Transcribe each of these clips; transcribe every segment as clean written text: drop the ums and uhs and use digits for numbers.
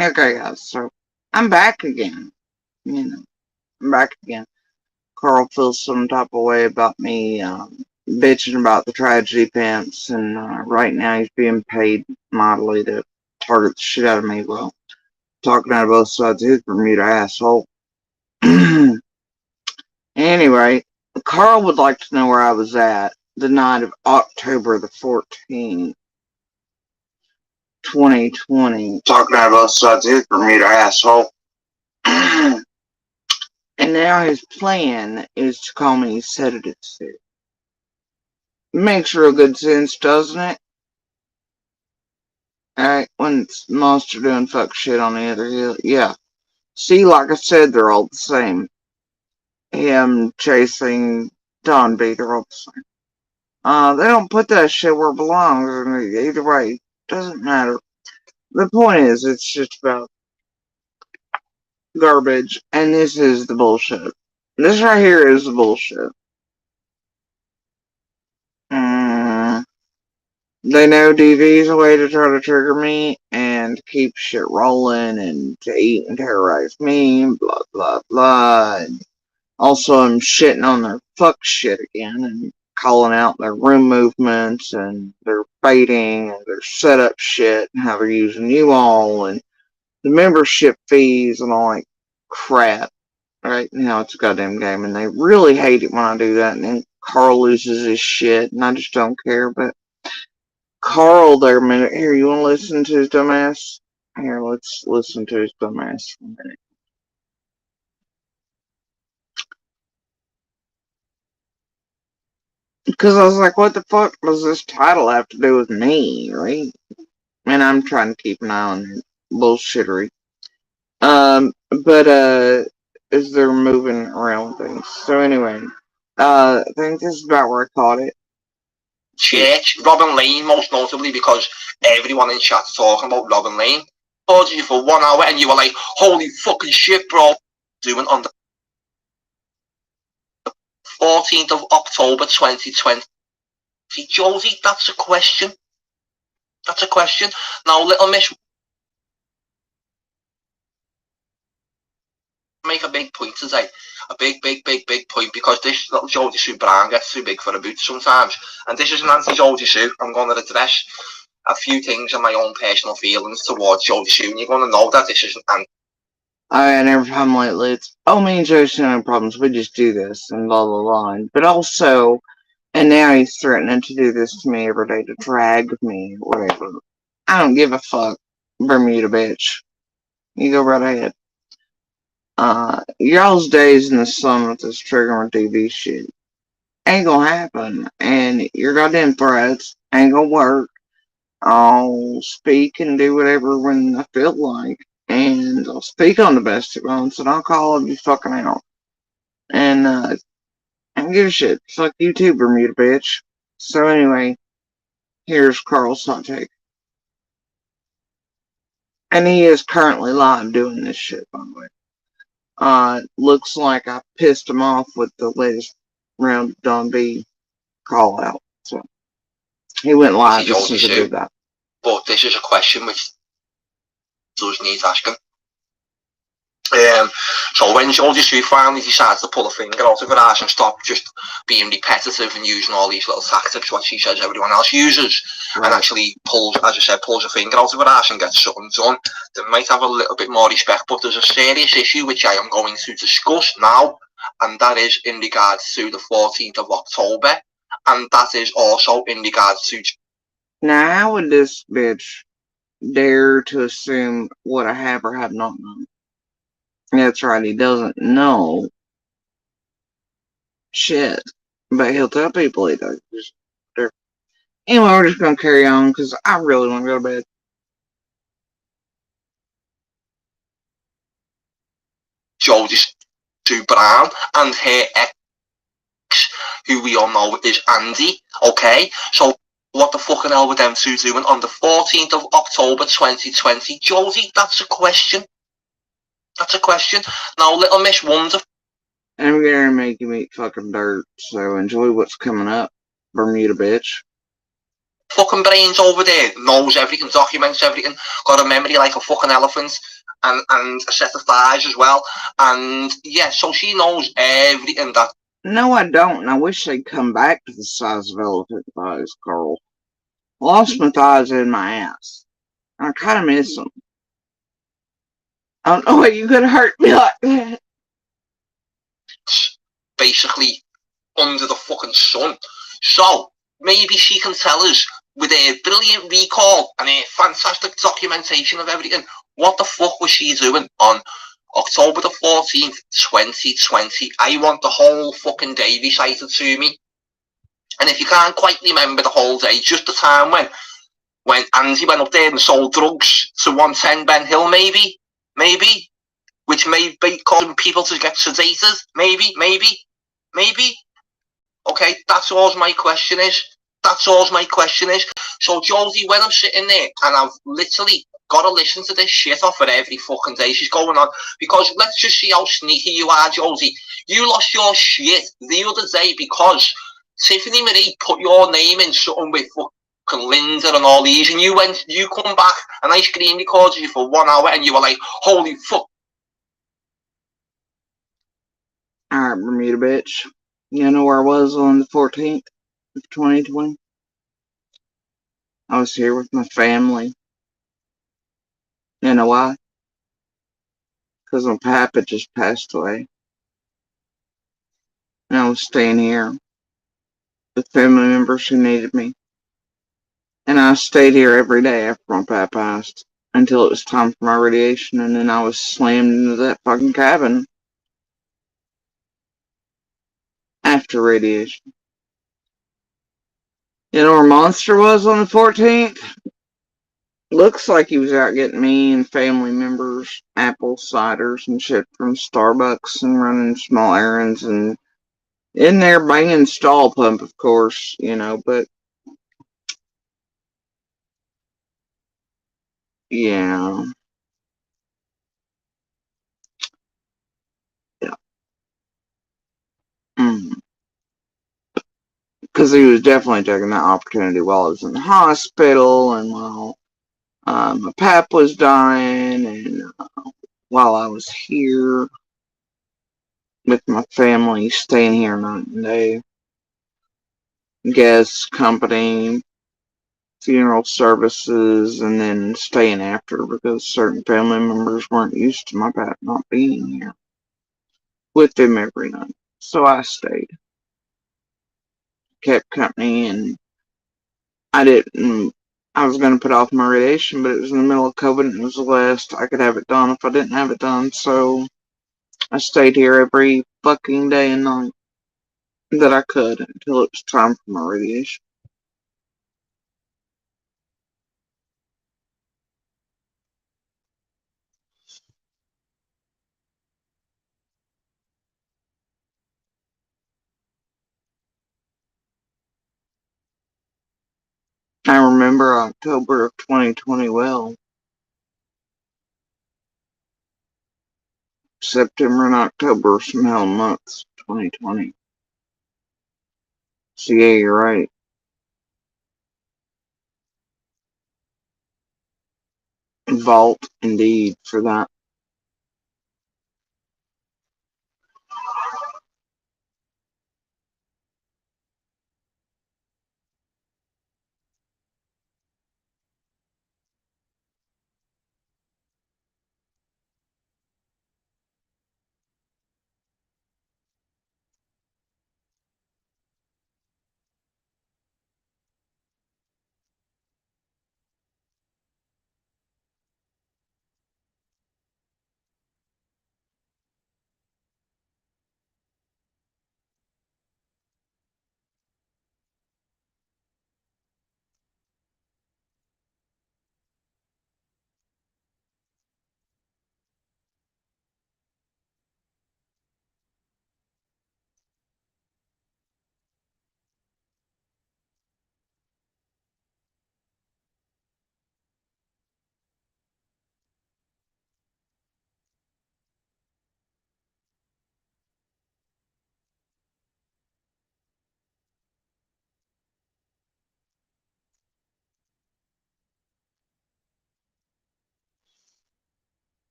Okay, guys, so I'm back again. I'm back again. Carl feels some type of way about me bitching about the tragedy pants, and right now he's being paid mightily to target the shit out of me. Well, talking out of both sides of his Bermuda asshole. Anyway, Carl would like to know where I was at the night of October the 14th, 2020. Talking out of both sides of his Bermuda asshole. And now his plan is to call me sedative suit. Makes real good sense, doesn't it? Alright, when it's monster doing fuck shit on the other hill. Yeah. See, like I said, they're all the same. Him chasing Don B, they're all the same. They don't put that shit where it belongs. Either way, doesn't matter. The point is, it's just about garbage, and this is the bullshit. This right here is the bullshit. Mm. They know DV's a way to try to trigger me and keep shit rolling and to eat and terrorize me, blah, blah, blah. And also, I'm shitting on their fuck shit again and calling out their room movements and their baiting and their setup shit and how they're using you all and the membership fees and all that crap. Right now, it's a goddamn game, and they really hate it when I do that. And then Carl loses his shit, and I just don't care, but Carl there a minute. Here, you want to listen to his dumbass? Here, let's listen to his dumbass for a minute. Because I was like, what the fuck does this title have to do with me, right? And I'm trying to keep an eye on his bullshittery. But as they're moving around things. So anyway, I think this is about where I caught it. Church, Robin Lane, most notably, because everyone in chat's talking about Robin Lane. Told you for 1 hour and you were like, holy fucking shit, bro. Doing on the 14th of October 2020. Josie, that's a question. That's a question. Now, Little Miss make a big point today. A big point, because this little Jodie Sue Brown gets too big for a boot sometimes. And this is an anti-Jodie Sue. I'm going to address a few things and my own personal feelings towards Jodie Sue, and you're going to know that this is an anti. And every time lately it's, oh, me and Josie no problems, we just do this, and blah, blah, blah. But also, and now he's threatening to do this to me every day, to drag me, whatever. I don't give a fuck, Bermuda bitch. You go right ahead. Y'all's days in the sun with this triggering TV shit ain't gonna happen, and your goddamn threats ain't gonna work. I'll speak and do whatever when I feel like, and I'll speak on the best of ones, and I'll call you fucking out. And I don't give a shit. Fuck you too, Bermuda bitch. So anyway, here's Carl's hot take. And he is currently live doing this shit, by the way. Looks like I pissed him off with the latest round of Don B call out. So he went live as soon as I did that. But this is a question which does need asking. So when Jodie Sue finally decides to pull a finger out of her ass and stop just being repetitive and using all these little tactics, what she says everyone else uses, right, and actually pulls, as I said, pulls a finger out of her ass and gets something done, they might have a little bit more respect. But there's a serious issue which I am going to discuss now, and that is in regards to the 14th of October, and that is also in regards to... Now, how would this bitch dare to assume what I have or have not known? That's right, he doesn't know shit, but he'll tell people he does. Anyway, we're just gonna carry on because I really want to go to bed. Jodie Sue Brown and her ex, who we all know is Andy. Okay, so what the fucking hell were them two doing on the 14th of October 2020? Josie, that's a question. That's a question. Now, Little Miss Wonder. I'm gonna make you eat fucking dirt, so enjoy what's coming up, Bermuda bitch. fucking brains over there, knows everything, documents everything, got a memory like a fucking elephant, and a set of thighs as well. And yeah, so she knows everything that. No, I don't, and I wish they'd come back to the size of elephant thighs, Carl. Lost my thighs in my ass. I kind of miss them. I don't know why you could hurt me like that. Basically under the fucking sun. So maybe she can tell us with her brilliant recall and her fantastic documentation of everything, what the fuck was she doing on October the 14th, 2020? I want the whole fucking day recited to me. And if you can't quite remember the whole day, just the time when Angie went up there and sold drugs to 110 Ben Hill, maybe, which may be causing people to get sedated, maybe. Okay, that's all my question is. So Josie, when I'm sitting there and I've literally got to listen to this shit off her every fucking day she's going on, because let's just see how sneaky you are, Josie. You lost your shit the other day because Tiffany Marie put your name in something with fucking Linda and all these, and you come back and I screen recorded you for 1 hour and you were like, holy fuck. Alright, Bermuda bitch. You know where I was on the 14th of 2020? I was here with my family. You know why? Because my papa just passed away. And I was staying here with family members who needed me. And I stayed here every day after my papa passed until it was time for my radiation, and then I was slammed into that fucking cabin after radiation. You know where Monster was on the 14th? Looks like he was out getting me and family members apple ciders and shit from Starbucks and running small errands and in there banging stall pump, of course, you know, but yeah. Yeah. Because he was definitely taking that opportunity while I was in the hospital and while my pap was dying and while I was here with my family, staying here night and day. Guests, company, funeral services, and then staying after because certain family members weren't used to my pap not being here with them every night. So I stayed, kept company, and I didn't. I was going to put off my radiation, but it was in the middle of COVID and it was the last I could have it done if I didn't have it done. So I stayed here every fucking day and night that I could until it was time for my radiation. I remember October of 2020 well. September and October are some hell months, 2020. So yeah, you're right. Vault, indeed, for that.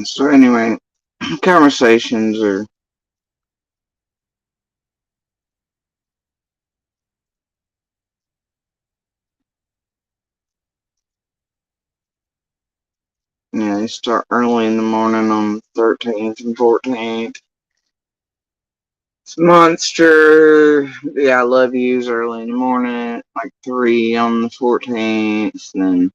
So anyway, conversations are they start early in the morning on the 13th and 14th. It's Monster, I love yous early in the morning, like 3 on the 14th, and then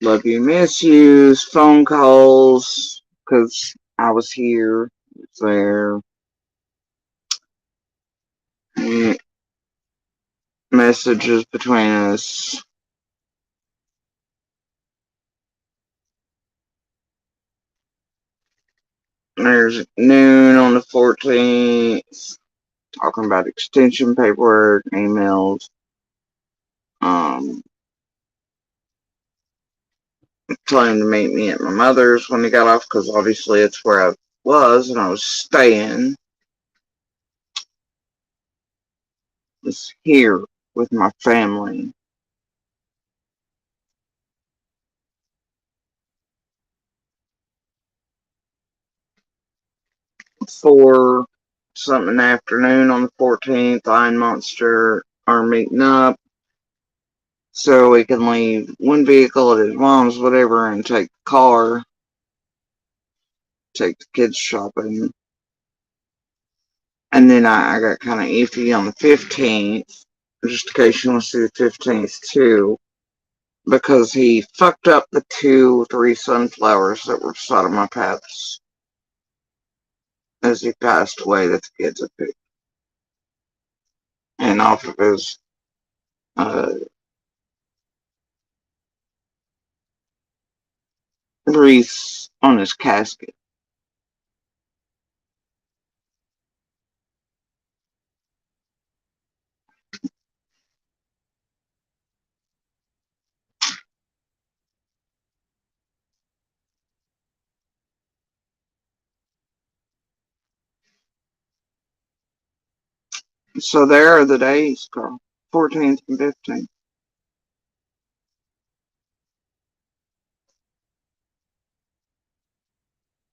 love you, miss yous, phone calls, because I was here, there, messages between us. There's noon on the 14th, talking about extension paperwork, emails, telling him to meet me at my mother's when he got off, because obviously it's where I was and I was staying. Was here with my family. For something afternoon on the 14th, I and Monster are meeting up so we can leave one vehicle at his mom's, whatever, and take the car, take the kids shopping. And then I got kind of iffy on the 15th, just in case you want to see the 15th too, because he fucked up the 3 sunflowers that were beside of my paths as he passed away that the kids had picked. And off of his wreaths on his casket. So there are the days, Carl. 14th and 15th.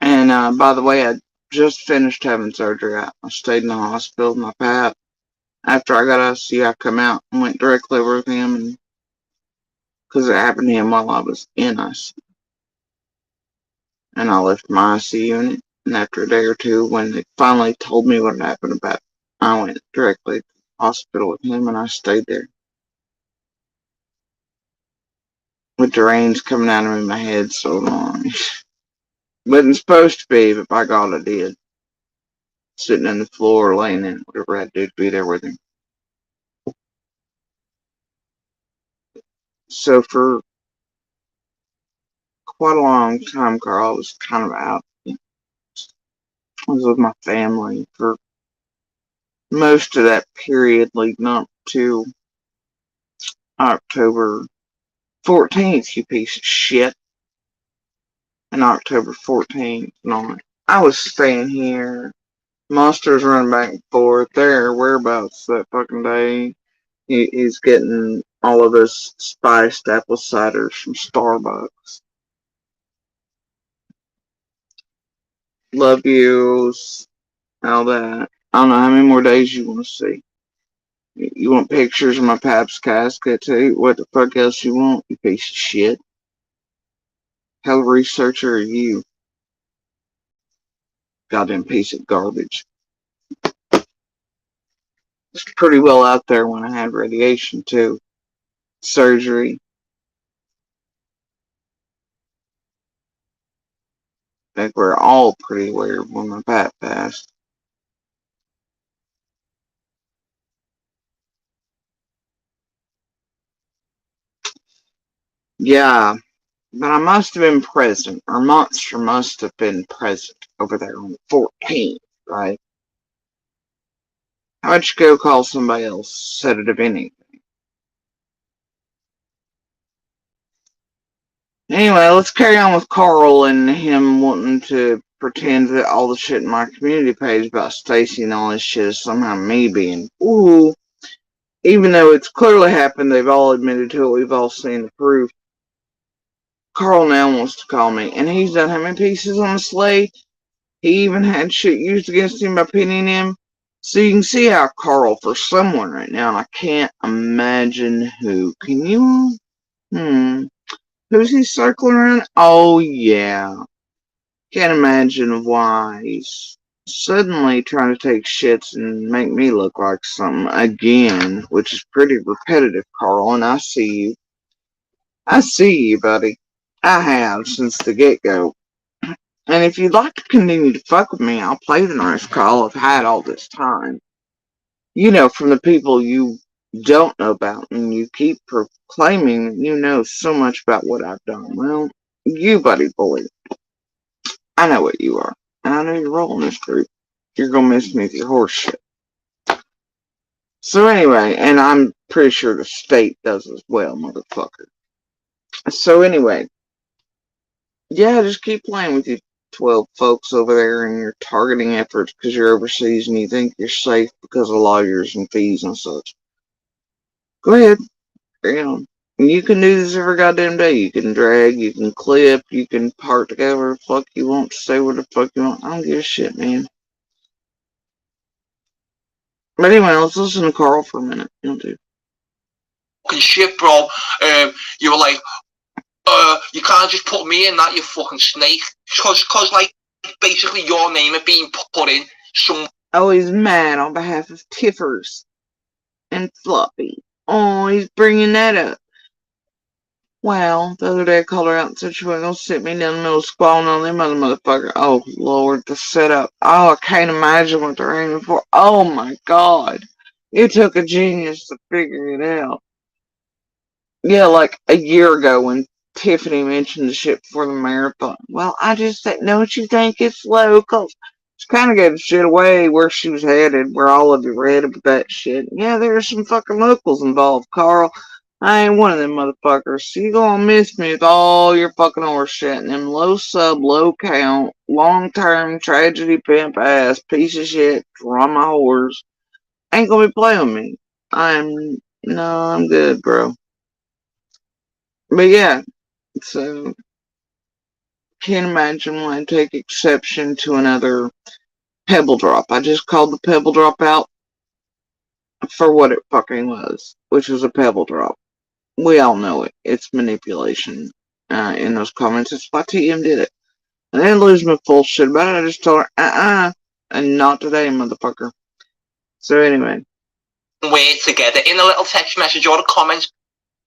And by the way, I just finished having surgery. I stayed in the hospital with my pap. After I got out of ICU, I come out and went directly over with him, and because it happened to him while I was in ICU. And I left my ICU unit. And after a day or two, when they finally told me what had happened about it, I went directly to the hospital with him, and I stayed there. With the rains coming out of my head so long. Wasn't supposed to be, but by God I did. Sitting on the floor, laying in, whatever I had to do to be there with him. So for quite a long time, Carl, I was kind of out. I was with my family for most of that period leading up to October 14th, you piece of shit. And October 14th, no, I was staying here. Monsters running back and forth. Their whereabouts that fucking day. He's getting all of his spiced apple ciders from Starbucks. Love yous, all that. I don't know how many more days you want to see. You want pictures of my pap's casket too? What the fuck else you want, you piece of shit? Hell researcher are you? Goddamn piece of garbage. It's pretty well out there when I had radiation too. Surgery. I think we're all pretty aware when my pap passed. Yeah, but I must have been present, or Monster must have been present over there on the 14th, right? How about you go call somebody else, set it of anything? Anyway, let's carry on with Carl and him wanting to pretend that all the shit in my community page about Stacy and all this shit is somehow me being ooh. Even though it's clearly happened, they've all admitted to it, we've all seen the proof. Carl now wants to call me, and he's done how many pieces on the sleigh? He even had shit used against him by pinning him. So you can see how Carl for someone right now, and I can't imagine who. Can you? Who's he circling around? Oh, yeah. Can't imagine why he's suddenly trying to take shits and make me look like something again, which is pretty repetitive, Carl, and I see you. I see you, buddy. I have since the get-go. And if you'd like to continue to fuck with me, I'll play the nice Carl I've had all this time. You know, from the people you don't know about, and you keep proclaiming that you know so much about what I've done. Well, you, buddy boy, I know what you are. And I know your role in this group. You're gonna miss me with your horse shit. So anyway, and I'm pretty sure the state does as well, motherfucker. So anyway, yeah, just keep playing with you 12 folks over there and your targeting efforts because you're overseas and you think you're safe because of lawyers and fees and such. Go ahead, carry on. You can do this every goddamn day. You can drag, you can clip, you can part together the fuck you want, say what the fuck you want. I don't give a shit, man. But anyway, let's listen to Carl for a minute. You'll do. Fucking shit, bro. You were like, you can't just put me in that, you fucking snake. Cause like, basically your name is being put in some... Oh, he's mad on behalf of Tiffers and Fluffy. Oh, he's bringing that up. Well, the other day I called her out and said she wasn't gonna sit me down in the middle squalling on them other motherfucker. Oh, Lord, the setup. Oh, I can't imagine what they're aiming for. Oh, my God. It took a genius to figure it out. Yeah, like a year ago when Tiffany mentioned the shit before the marathon. Well, I just know what you think it's local. She kind of gave the shit away where she was headed, where all of you read about that shit. Yeah, there's some fucking locals involved, Carl. I ain't one of them motherfuckers. So you gonna miss me with all your fucking horse shit and them low sub, low count, long term tragedy pimp ass piece of shit from my horse. Ain't gonna be playing with me. I'm good, bro. But yeah, so can't imagine why I take exception to another pebble drop. I just called the pebble drop out for what it fucking was, which was a pebble drop. We all know it. It's manipulation. In those comments, it's why TM did it. I didn't lose my full shit about it. I just told her, and not today, motherfucker. So anyway. Word together in a little text message or a comment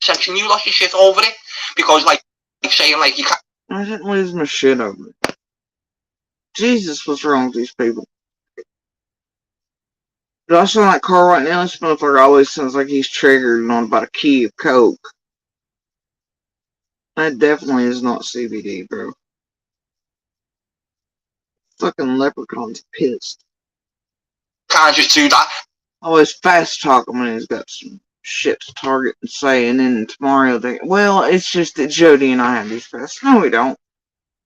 section. You lost your shit over it because, like saying, like, you can't. I didn't lose my shit over it. Jesus, what's wrong with these people? Do I sound like Carl right now? This motherfucker always sounds like he's triggered and on about a key of coke. That definitely is not CBD, bro. Fucking leprechaun's pissed. Can't just do that. Always fast talking when he's got some shit to target and say, and then tomorrow well, it's just that Jody and I have these fast. No, we don't.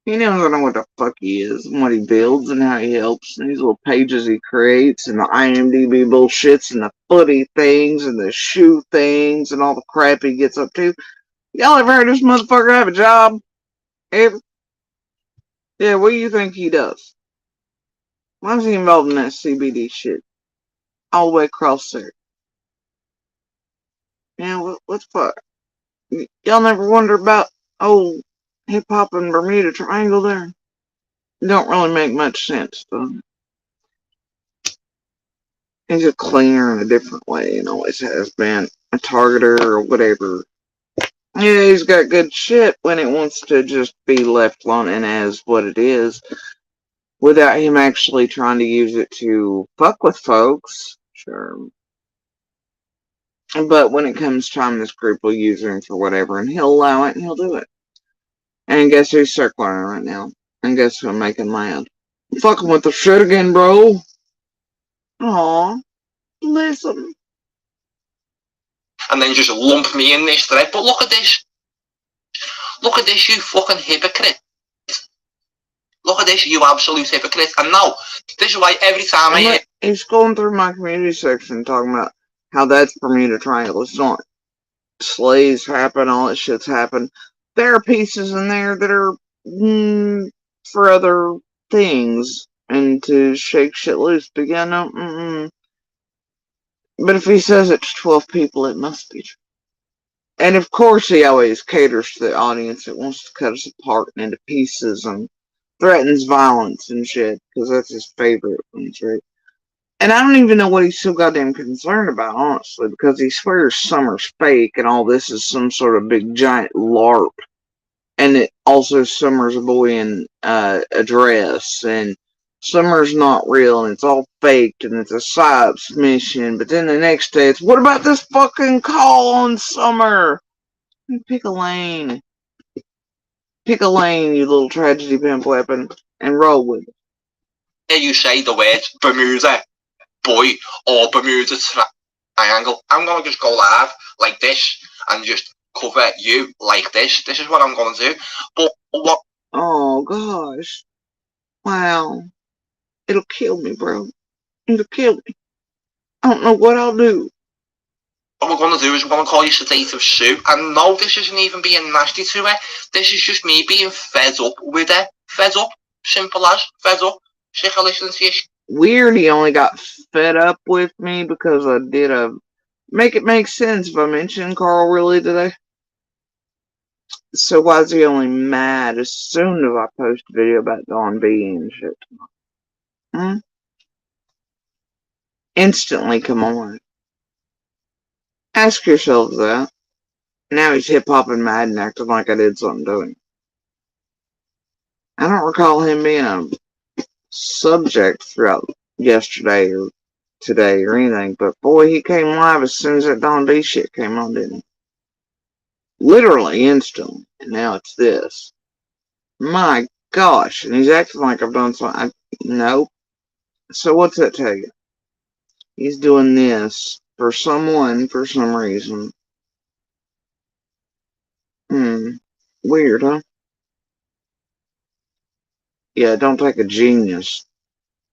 He doesn't know what the fuck he is and what he builds and how he helps and these little pages he creates and the IMDb bullshits and the footy things and the shoe things and all the crap he gets up to. Y'all ever heard this motherfucker have a job? Ever? Yeah, what do you think he does? Why is he involved in that CBD shit? All the way across there. Yeah, what the fuck? Y'all never wonder about old hip hop and Bermuda Triangle there? It don't really make much sense, though. He's a cleaner in a different way and always has been. A targeter or whatever. Yeah, he's got good shit when it wants to just be left alone and as what it is without him actually trying to use it to fuck with folks. Sure. But when it comes time, this group will use him for whatever and he'll allow it and he'll do it. And guess who's circling right now? And guess who I'm making mad? I'm fucking with the shit again, bro. Aw, listen. And then just lump me in this thread. But look at this. Look at this, you fucking hypocrite. Look at this, you absolute hypocrite. And now, this is why every time he's going through my community section talking about how that's Bermuda Triangle. It's not. Sleighs happen, all that shit's happened. there are pieces in there that are for other things and to shake shit loose. But yeah, no, But if he says it to 12 people, it must be true. And of course, he always caters to the audience that wants to cut us apart and into pieces and threatens violence and shit, because that's his favorite ones, right? And I don't even know what he's so goddamn concerned about, honestly, because he swears Summer's fake and all this is some sort of big giant LARP. And it also Summer's a boy in a dress, and Summer's not real, and it's all faked, and it's a psyops mission. But then the next day, it's what about this fucking call on Summer? Pick a lane. Pick a lane, you little tragedy pimp weapon, and roll with it. Here you say the words Bermuda Boy or Bermuda Triangle. I'm gonna just go live like this and just cover you like this. This is what I'm gonna do. But what? Oh gosh. Wow. It'll kill me, bro. It'll kill me. I don't know what I'll do. What we're going to do is we're going to call you Sedative Sue. And no, this isn't even being nasty to her. This is just me being fed up with her. Fed up. Simple as. Fed up. Sick of listening to you. Weird he only got fed up with me because I did a... Make it make sense if I mentioned Carl really today. So why is he only mad as soon as I post a video about Dawn B and shit? Instantly come on. Ask yourselves that. Now he's hip-hopping mad and acting like I did something to him. I don't recall him being a subject throughout yesterday or today or anything, but boy, he came live as soon as that Don D shit came on, didn't he? Literally instantly. And now it's this. My gosh. And he's acting like I've done something. Nope. So what's that tell you? He's doing this for someone for some reason. Weird, huh? Yeah, it don't take a genius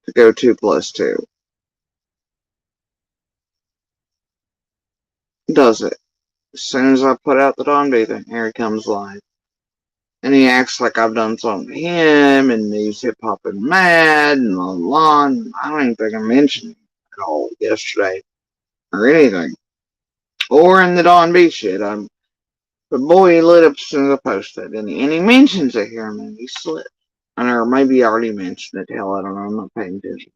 to go 2 plus 2. Does it? As soon as I put out the Don B thing, here he comes live. And he acts like I've done something to him, and he's hip hop and mad, and blah, blah, blah. I don't even think I mentioned him at all yesterday, or anything. Or in the Don B shit. But boy, he lit up as soon as I posted it, and he mentions it here, and then he slipped. Or maybe he already mentioned it. Hell, I don't know. I'm not paying attention.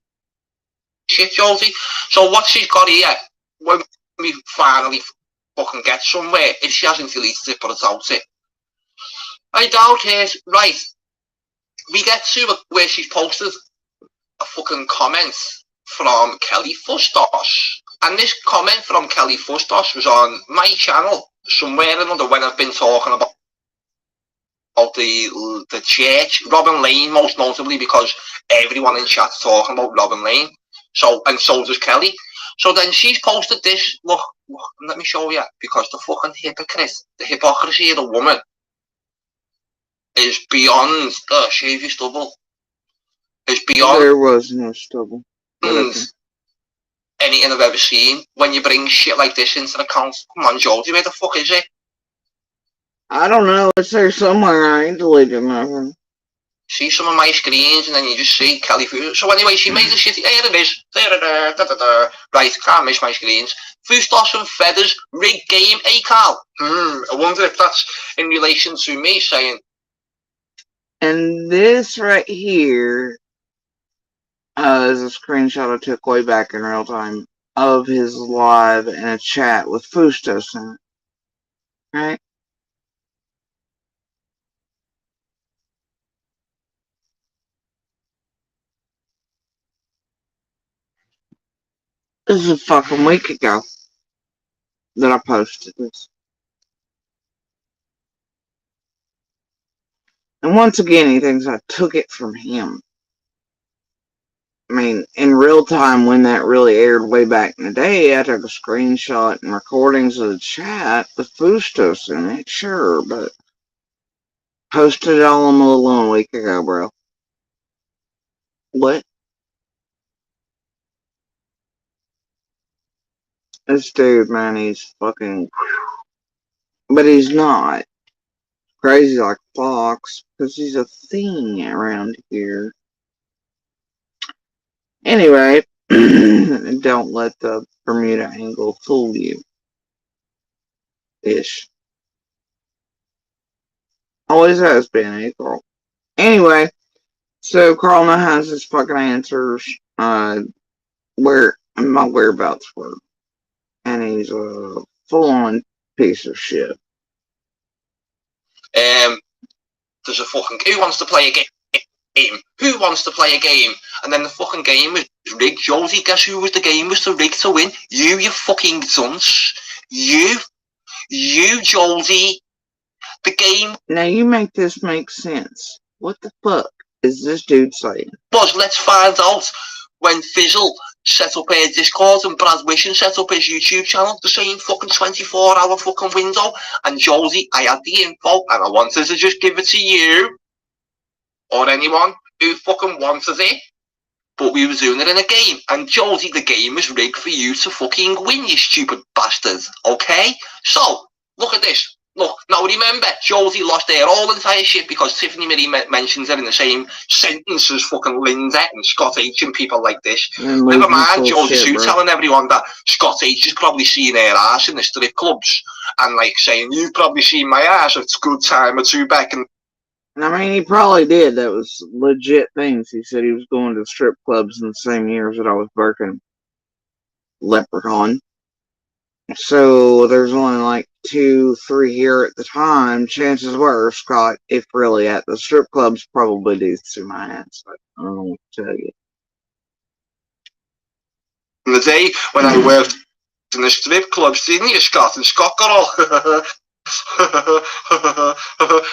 Shit, Josie. So what she's got here, when we finally fucking get somewhere, if she hasn't deleted it, but it's out it. I doubt it. Right. We get to where she's posted a fucking comment from Kelly Fustos. And this comment from Kelly Fustos was on my channel somewhere or another when I've been talking about the church, Robin Lane most notably, because everyone in chat's talking about Robin Lane. So, and so does Kelly. So then she's posted this. Look, let me show you, because the fucking the hypocrisy of the woman is beyond shave your stubble. Is beyond. There was no stubble. Anything I've ever seen. When you bring shit like this into the account, come on, Jodie, where the fuck is it? I don't know. It's there somewhere. I ain't deleted nothing. See some of my screens, and then you just see Kelly Fustos. So anyway, she made a shitty. Here it is. Right, can't miss my screens. Fustos and Feathers, rigged game, Carl. I wonder if that's in relation to me saying. And this right here is a screenshot I took way back in real time of his live in a chat with Fustos in it. Right? This is a fucking week ago that I posted this. And once again, he thinks I took it from him. I mean, in real time, when that really aired way back in the day, I took a screenshot and recordings of the chat with Fustos in it, sure, but posted it all a little week ago, bro. What? This dude, man, he's fucking... But he's not. crazy like a fox, because he's a thing around here. Anyway, don't let the Bermuda angle fool you. Ish. Always has been, April. Anyway, so Carl now has his fucking answers, where my whereabouts were. And he's a full-on piece of shit. There's a fucking, who wants to play a game? Who wants to play a game? And then the fucking game was rigged. Josie, guess who was the game was to rig to win? You fucking dunce. You, Josie. The game. Now you make this make sense. What the fuck is this dude saying? Was, let's find out. When Fizzle set up her Discord and Brad Wishing set up his YouTube channel, the same fucking 24-hour fucking window. And Josie, I had the info and I wanted to just give it to you. Or anyone who fucking wanted it. But we were doing it in a game. And Josie, the game was rigged for you to fucking win, you stupid bastard. Okay? So, look at this. Look, now remember, Josie lost her whole entire shit because Tiffany Marie mentions it in the same sentence as fucking Linda and Scott H and people like this. Never mind Josie Sue telling everyone that Scott H has probably seen her ass in the strip clubs and like saying, you've probably seen my ass, it's a good time or two back. And I mean, he probably did. That was legit things. He said he was going to strip clubs in the same years that I was working Leprechaun. So there's only like 2, 3 here at the time. Chances were, Scott, if really at the strip clubs, probably did see my ass. I don't know what to tell you. The day when I worked in the strip clubs, didn't you, Scott? And Scott got all...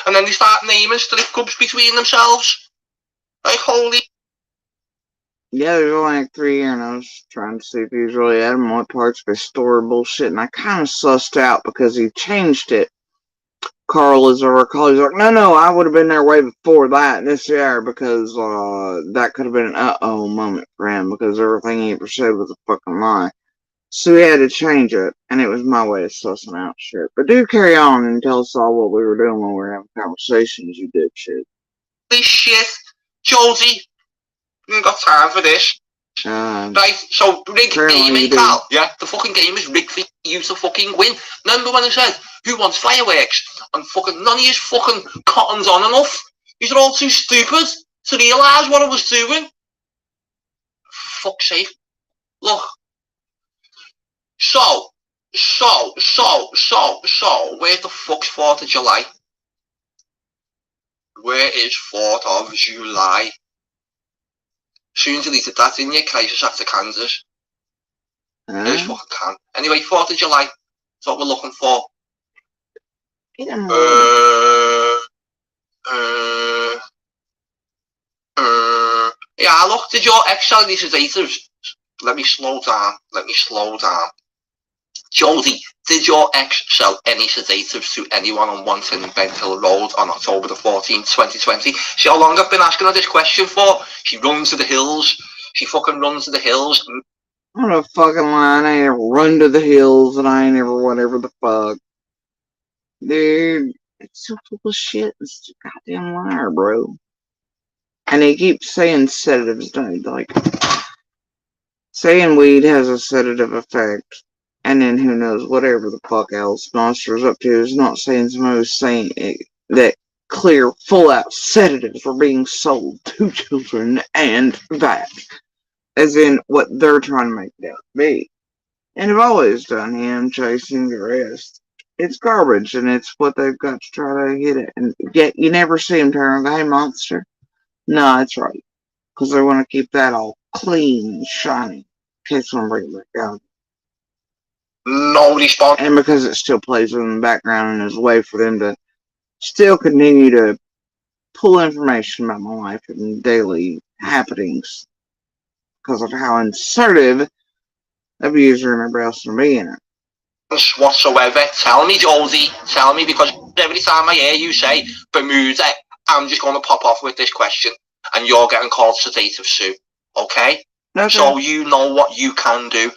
and then they start naming strip clubs between themselves. Like, holy... Yeah, there's only like 3 here, and I was trying to see if he was really at him, what parts of his story bullshit, and I kind of sussed out because he changed it. Carl, as I recall, he's like, no, I would have been there way before that, this year, because that could have been an uh-oh moment for him, because everything he ever said was a fucking lie. So he had to change it, and it was my way of sussing out shit. But do carry on and tell us all what we were doing when we were having conversations, you dipshit. This shit, Josie, we ain't got time for this. Right, so rigged game, eh, Carl? Yeah, the fucking game is rigged for you to fucking win. Remember when I said, who wants fireworks? And fucking none of you fucking cotton's on enough. You're all too stupid to realise what I was doing. Fuck's sake. Look. So, where the fuck's 4th of July? Where is 4th of July? Soon deleted that in your crisis after Kansas. There's fucking can. Anyway, 4th of July. That's what we're looking for. Yeah, look, did your ex sell any sedatives? Let me slow down. Josie, did your ex sell any sedatives to anyone on 110 Bent Hill Road on October the 14th, 2020? See how long I've been asking her this question for? She runs to the hills. She fucking runs to the hills. I'm a fucking lie. I ain't ever run to the hills and I ain't ever whatever the fuck. Dude, it's so full of shit. It's a goddamn liar, bro. And he keeps saying sedatives, dude. Like, saying weed has a sedative effect. And then who knows, whatever the fuck else Monster's up to is not saying somebody's saying that clear, full-out sedatives were being sold to children and that. As in what they're trying to make it out to be. And have always done him chasing the rest. It's garbage, and it's what they've got to try to hit it. And yet you never see him turn and go, hey, Monster. No, that's right. Because they want to keep that all clean and shiny. In case someone brings it back out. No response. And because it still plays in the background and is a way for them to still continue to pull information about my life and daily happenings. Because of how insertive abuser and everybody else can be in it. Whatsoever. Tell me, Josie. Tell me, because every time I hear you say Bermuda, I'm just going to pop off with this question. And you're getting called Sedative Sue. Okay? So you know what you can do.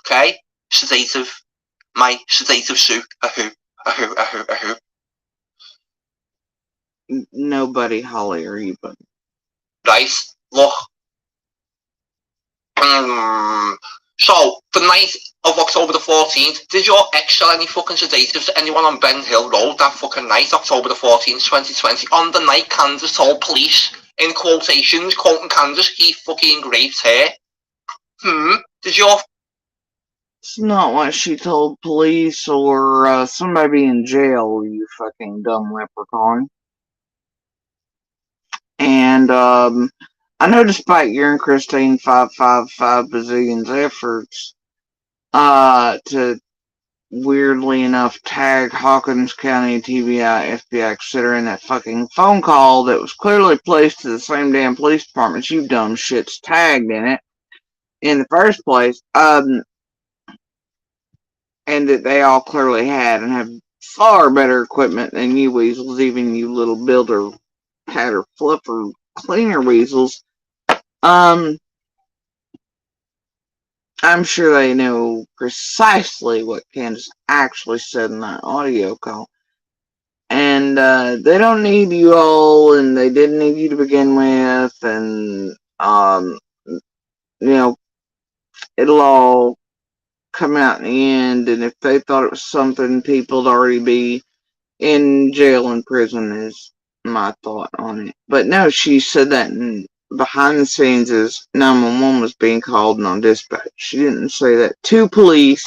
Okay? Sedative. My Sedative Sue. A who. nobody holier even. Right? Look. So, the night of October the 14th, did your ex sell any fucking sedatives to anyone on Ben Hill Road that fucking night, October the 14th, 2020? On the night Candace told police, in quotations, quoting Candace, he fucking raped her. Did your... It's not what she told police or somebody in jail, you fucking dumb leprechaun. And I know despite your and Christine 555 bazillion's efforts to weirdly enough tag Hawkins County TBI, FBI, etc. in that fucking phone call that was clearly placed to the same damn police departments you dumb shits tagged in it in the first place, and that they all clearly had and have far better equipment than you weasels, even you little builder, patter, flipper, cleaner weasels. I'm sure they know precisely what Candace actually said in that audio call. And they don't need you all, and they didn't need you to begin with, and you know, it'll all come out in the end. And if they thought it was something, people'd already be in jail and prison, is my thought on it. But no, she said that behind the scenes as 911 was being called and on dispatch. She didn't say that to police.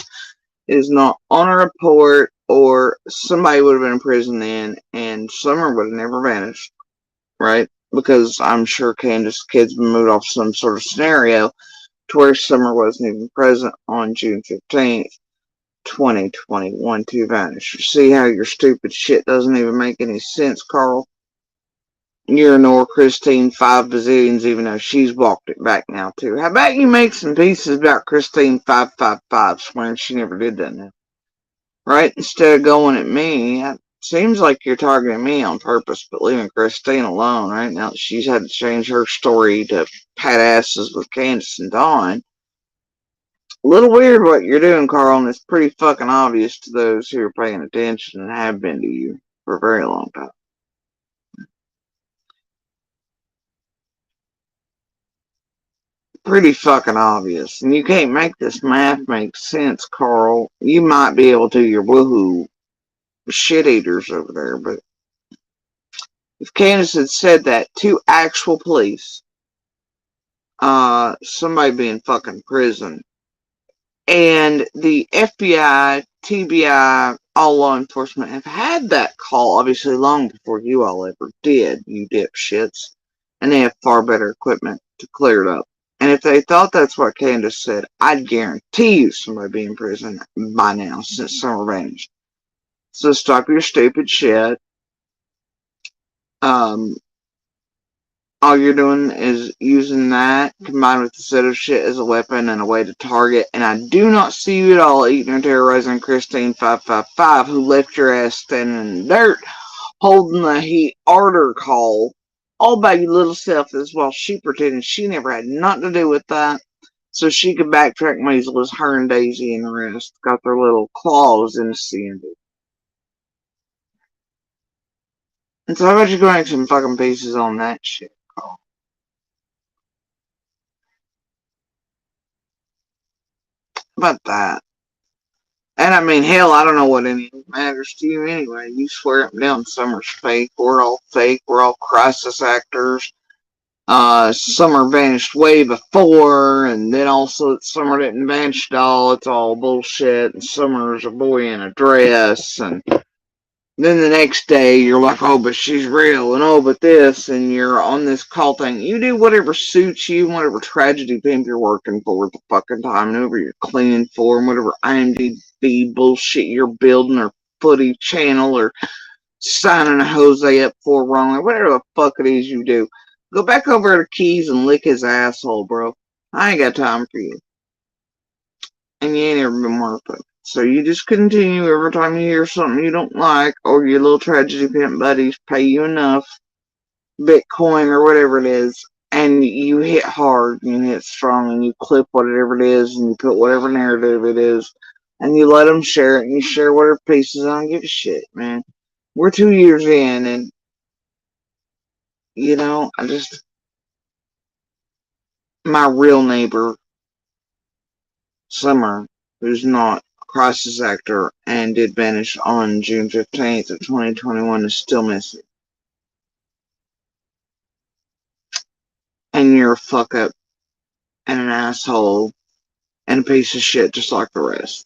It is not on a report, or somebody would have been in prison then, and Summer would have never vanished, right? Because I'm sure Candace's kids been moved off some sort of scenario to where Summer wasn't even present on June 15th, 2021 to vanish. You see how your stupid shit doesn't even make any sense, Carl? You're nor Christine 5 bazillions, even though she's walked it back now, too. How about you make some pieces about Christine 555, swearing she never did that now? Right? Instead of going at me, it seems like you're targeting me on purpose, but leaving Christine alone, right? Now that she's had to change her story to pat asses with Candace and Dawn. A little weird what you're doing, Carl, and it's pretty fucking obvious to those who are paying attention and have been to you for a very long time. Pretty fucking obvious. And you can't make this math make sense, Carl. You might be able to, your woohoo shit eaters over there, but if Candace had said that to actual police, somebody be in fucking prison. And the FBI, TBI, all law enforcement have had that call, obviously, long before you all ever did, you dipshits. And they have far better equipment to clear it up. And if they thought that's what Candace said, I'd guarantee you somebody be in prison by now, since Summer vanished. So stop your stupid shit. All you're doing is using that combined with the set of shit as a weapon and a way to target. And I do not see you at all eating or terrorizing Christine 555, who left your ass standing in the dirt holding the heat order call all by your little self, as while she pretended she never had nothing to do with that. So she could backtrack Maisel as her and Daisy and the rest got their little claws in the sand. And so how about you go make some fucking pieces on that shit, Carl? How about that? And I mean, hell, I don't know what any of it matters to you anyway. You swear up and down Summer's fake. We're all fake. We're all crisis actors. Summer vanished way before, and then also that Summer didn't vanish at all. It's all bullshit. And Summer's a boy in a dress, and then the next day you're like, oh, but she's real, and oh, but this, and you're on this call thing. You do whatever suits you, whatever tragedy pimp you're working for at the fucking time, and whoever you're cleaning for, and whatever IMDb bullshit you're building, or footy channel, or signing a Jose up for wrong, or whatever the fuck it is you do. Go back over to Keys and lick his asshole, bro. I ain't got time for you. And you ain't ever been worth it. So you just continue every time you hear something you don't like, or your little tragedy pimp buddies pay you enough Bitcoin or whatever it is, and you hit hard and you hit strong and you clip whatever it is and you put whatever narrative it is and you let them share it and you share whatever pieces. I don't give a shit, man. We're 2 years in, and my real neighbor, Summer, who's not a crisis actor and did vanish on June 15th of 2021, is still missing. And you're a fuck up and an asshole and a piece of shit just like the rest.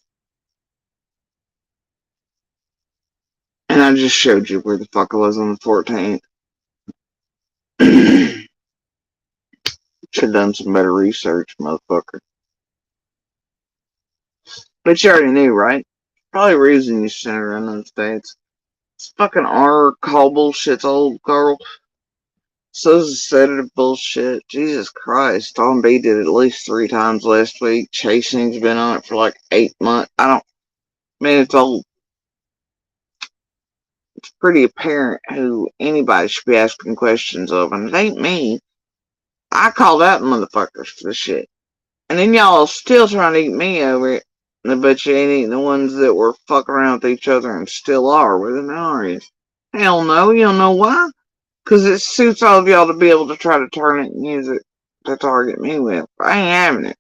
And I just showed you where the fuck I was on the 14th. Should have done some better research, motherfucker. But you already knew, right? Probably the reason you sent her in those states. It's fucking R. Call bullshit's old girl. So sedative bullshit. Jesus Christ. Tom B did it at least 3 times last week. Chasing's been on it for like 8 months. It's old. It's pretty apparent who anybody should be asking questions of, and it ain't me. I called out motherfuckers for the shit. And then y'all still trying to eat me over it. I bet you ain't eating the ones that were fucking around with each other and still are with the minorities. Hell no, you don't know why? Because it suits all of y'all to be able to try to turn it and use it to target me with. I ain't having it.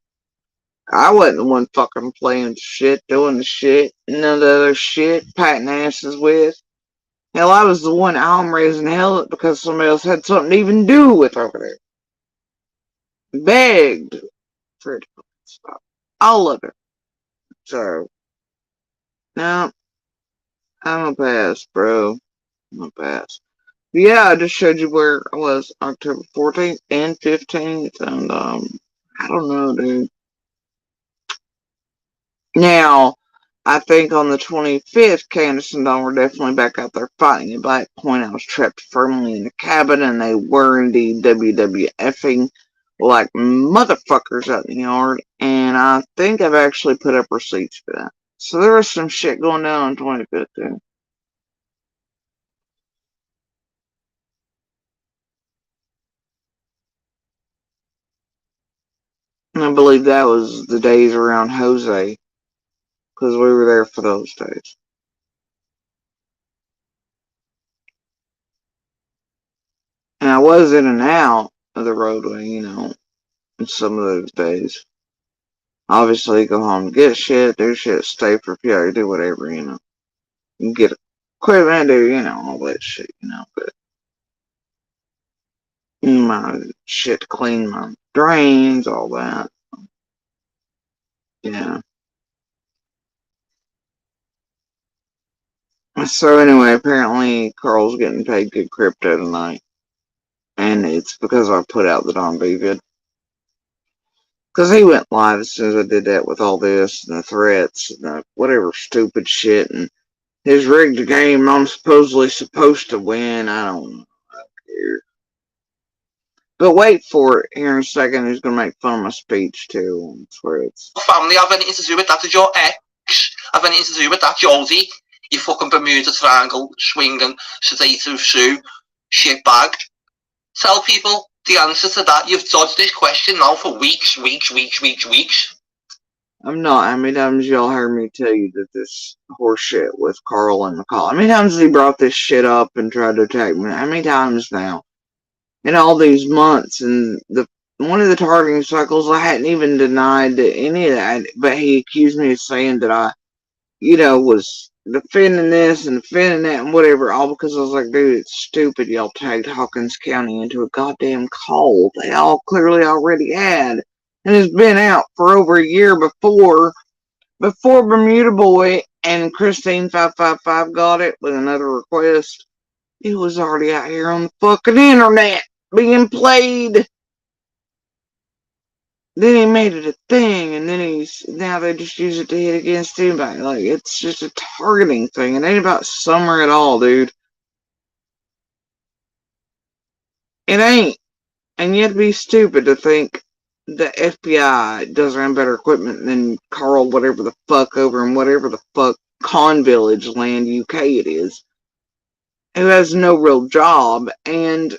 I wasn't the one fucking playing shit, doing the shit, none of the other shit, patting asses with. Hell, I was the one I'm raising hell because somebody else had something to even do with over there. Begged for it to stop. All of it. So, no, I'm a pass, bro. I'm a pass. Yeah, I just showed you where I was October 14th and 15th, and, I don't know, dude. Now, I think on the 25th, Candace and Don were definitely back out there fighting at Black Point. I was trapped firmly in the cabin, and they were indeed WWFing like motherfuckers out in the yard, and I think I've actually put up receipts for that. So there was some shit going down on 25th, too. And I believe that was the days around Jose, because we were there for those days. And I was in and out of the roadway, in some of those days. Obviously, go home, get shit, do shit, stay for a few hours, do whatever, You get equipment, do, all that shit, But my shit to clean my drains, all that. Yeah. So anyway, apparently Carl's getting paid good crypto tonight. And it's because I put out the Don B vid. Because he went live as soon as I did that with all this and the threats and the whatever stupid shit and his rigged game I'm supposedly supposed to win. I don't know. I don't care. But wait for it here in a second. He's going to make fun of my speech too on threads. Family have anything to do with that? Did your ex have anything to do with that, Josie? You fucking Bermuda Triangle swinging, sedative Sue, shitbag. Tell people the answer to that. You've dodged this question now for weeks. I'm not. How many times y'all heard me tell you that this horseshit with Carl and McCall? How many times has he brought this shit up and tried to attack me? How many times now? In all these months, and one of the targeting cycles, I hadn't even denied any of that, but he accused me of saying that I, was defending this and defending that and whatever, all because I was like, dude, it's stupid y'all tagged Hawkins County into a goddamn call they all clearly already had, and it's been out for over a year before Bermuda Boy and Christine 555 got it with another request. It was already out here on the fucking internet being played. Then he made it a thing, and then now they just use it to hit against anybody. Like, it's just a targeting thing. It ain't about Summer at all, dude. It ain't. And you'd be stupid to think the FBI doesn't have better equipment than Carl, whatever the fuck, over in whatever the fuck Con Village land, UK it is, who has no real job, and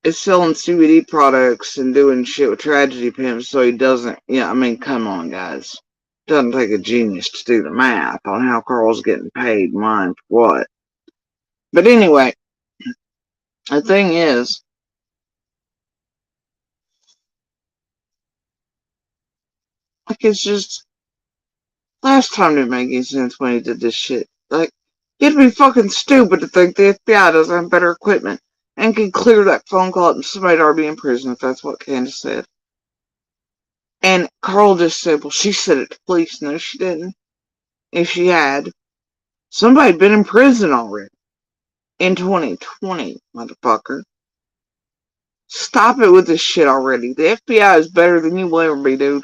is selling CBD products and doing shit with tragedy pimps, so he doesn't. Yeah, I mean, come on, guys. Doesn't take a genius to do the math on how Carl's getting paid, mine for what. But anyway, the thing is, Like, it's just, last time didn't make any sense when he did this shit. Like, you'd be fucking stupid to think the FBI doesn't have better equipment and can clear that phone call and somebody'd already be in prison if that's what Candace said. And Carl just said, well, she said it to police. No, she didn't. If she had, somebody'd been in prison already. In 2020, motherfucker. Stop it with this shit already. The FBI is better than you will ever be, dude.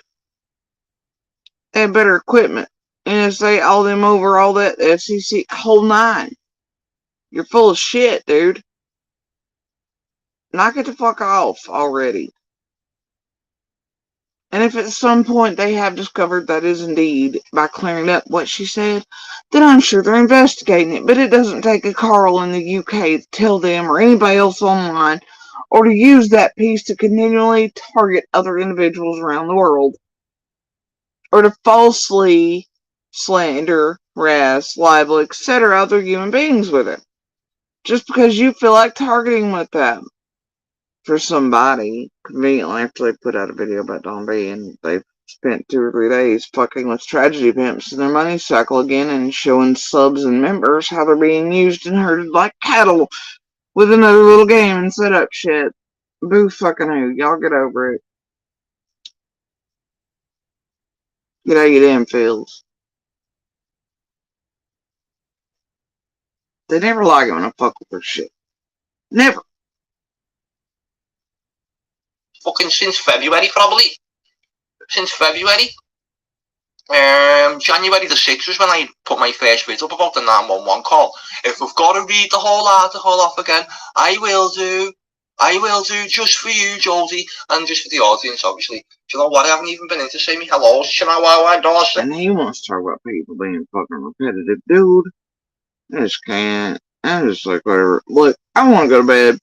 They have better equipment. NSA, all them over, all that, FCC, whole nine. You're full of shit, dude. Knock it the fuck off already. And if at some point they have discovered that is indeed by clearing up what she said, then I'm sure they're investigating it. But it doesn't take a Carl in the UK to tell them or anybody else online or to use that piece to continually target other individuals around the world or to falsely slander, harass, libel, etc. other human beings with it. Just because you feel like targeting with them. For somebody, conveniently after they put out a video about Don B, and they've spent 2 or 3 days fucking with tragedy pimps in their money cycle again and showing subs and members how they're being used and herded like cattle with another little game and set up shit. Boo fucking who. Y'all get over it. Get out of your damn fields. They never like it when I fuck with their shit. Never. Fucking since February, probably. Since February. January the 6th was when I put my first video up about the 911 call. If we've got to read the whole article off again, I will do. I will do, just for you, Josie, and just for the audience, obviously. Do you know what? I haven't even been in to say me hello. And he wants to talk about people being fucking repetitive. Dude, I just can't. I'm just like, whatever. Look, I want to go to bed.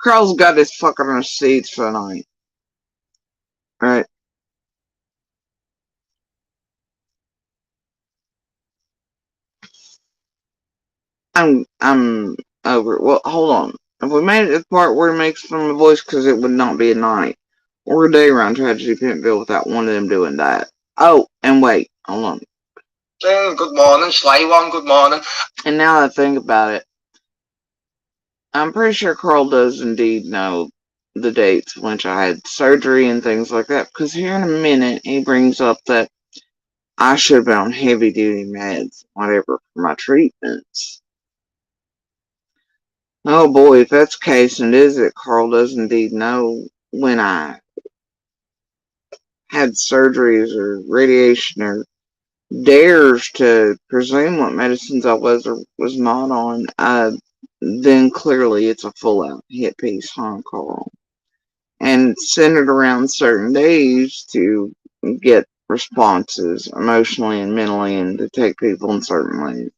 Carl's got his fucking receipts for the night. Alright. I'm over it. Well, hold on. If we made it to the part where he makes from a voice, because it would not be a night or a day around Tragedy Pintville without one of them doing that. Oh, and wait, hold on. Good morning, Sly One, good morning. And now that I think about it, I'm pretty sure Carl does indeed know the dates when I had surgery and things like that, because here in a minute he brings up that I should have been on heavy duty meds, whatever, for my treatments. Oh boy, if that's the case, and it is that Carl does indeed know when I had surgeries or radiation or dares to presume what medicines I was or was not on, then clearly it's a full out hit piece, huh, Carl? And centered around certain days to get responses emotionally and mentally and to take people in certain ways.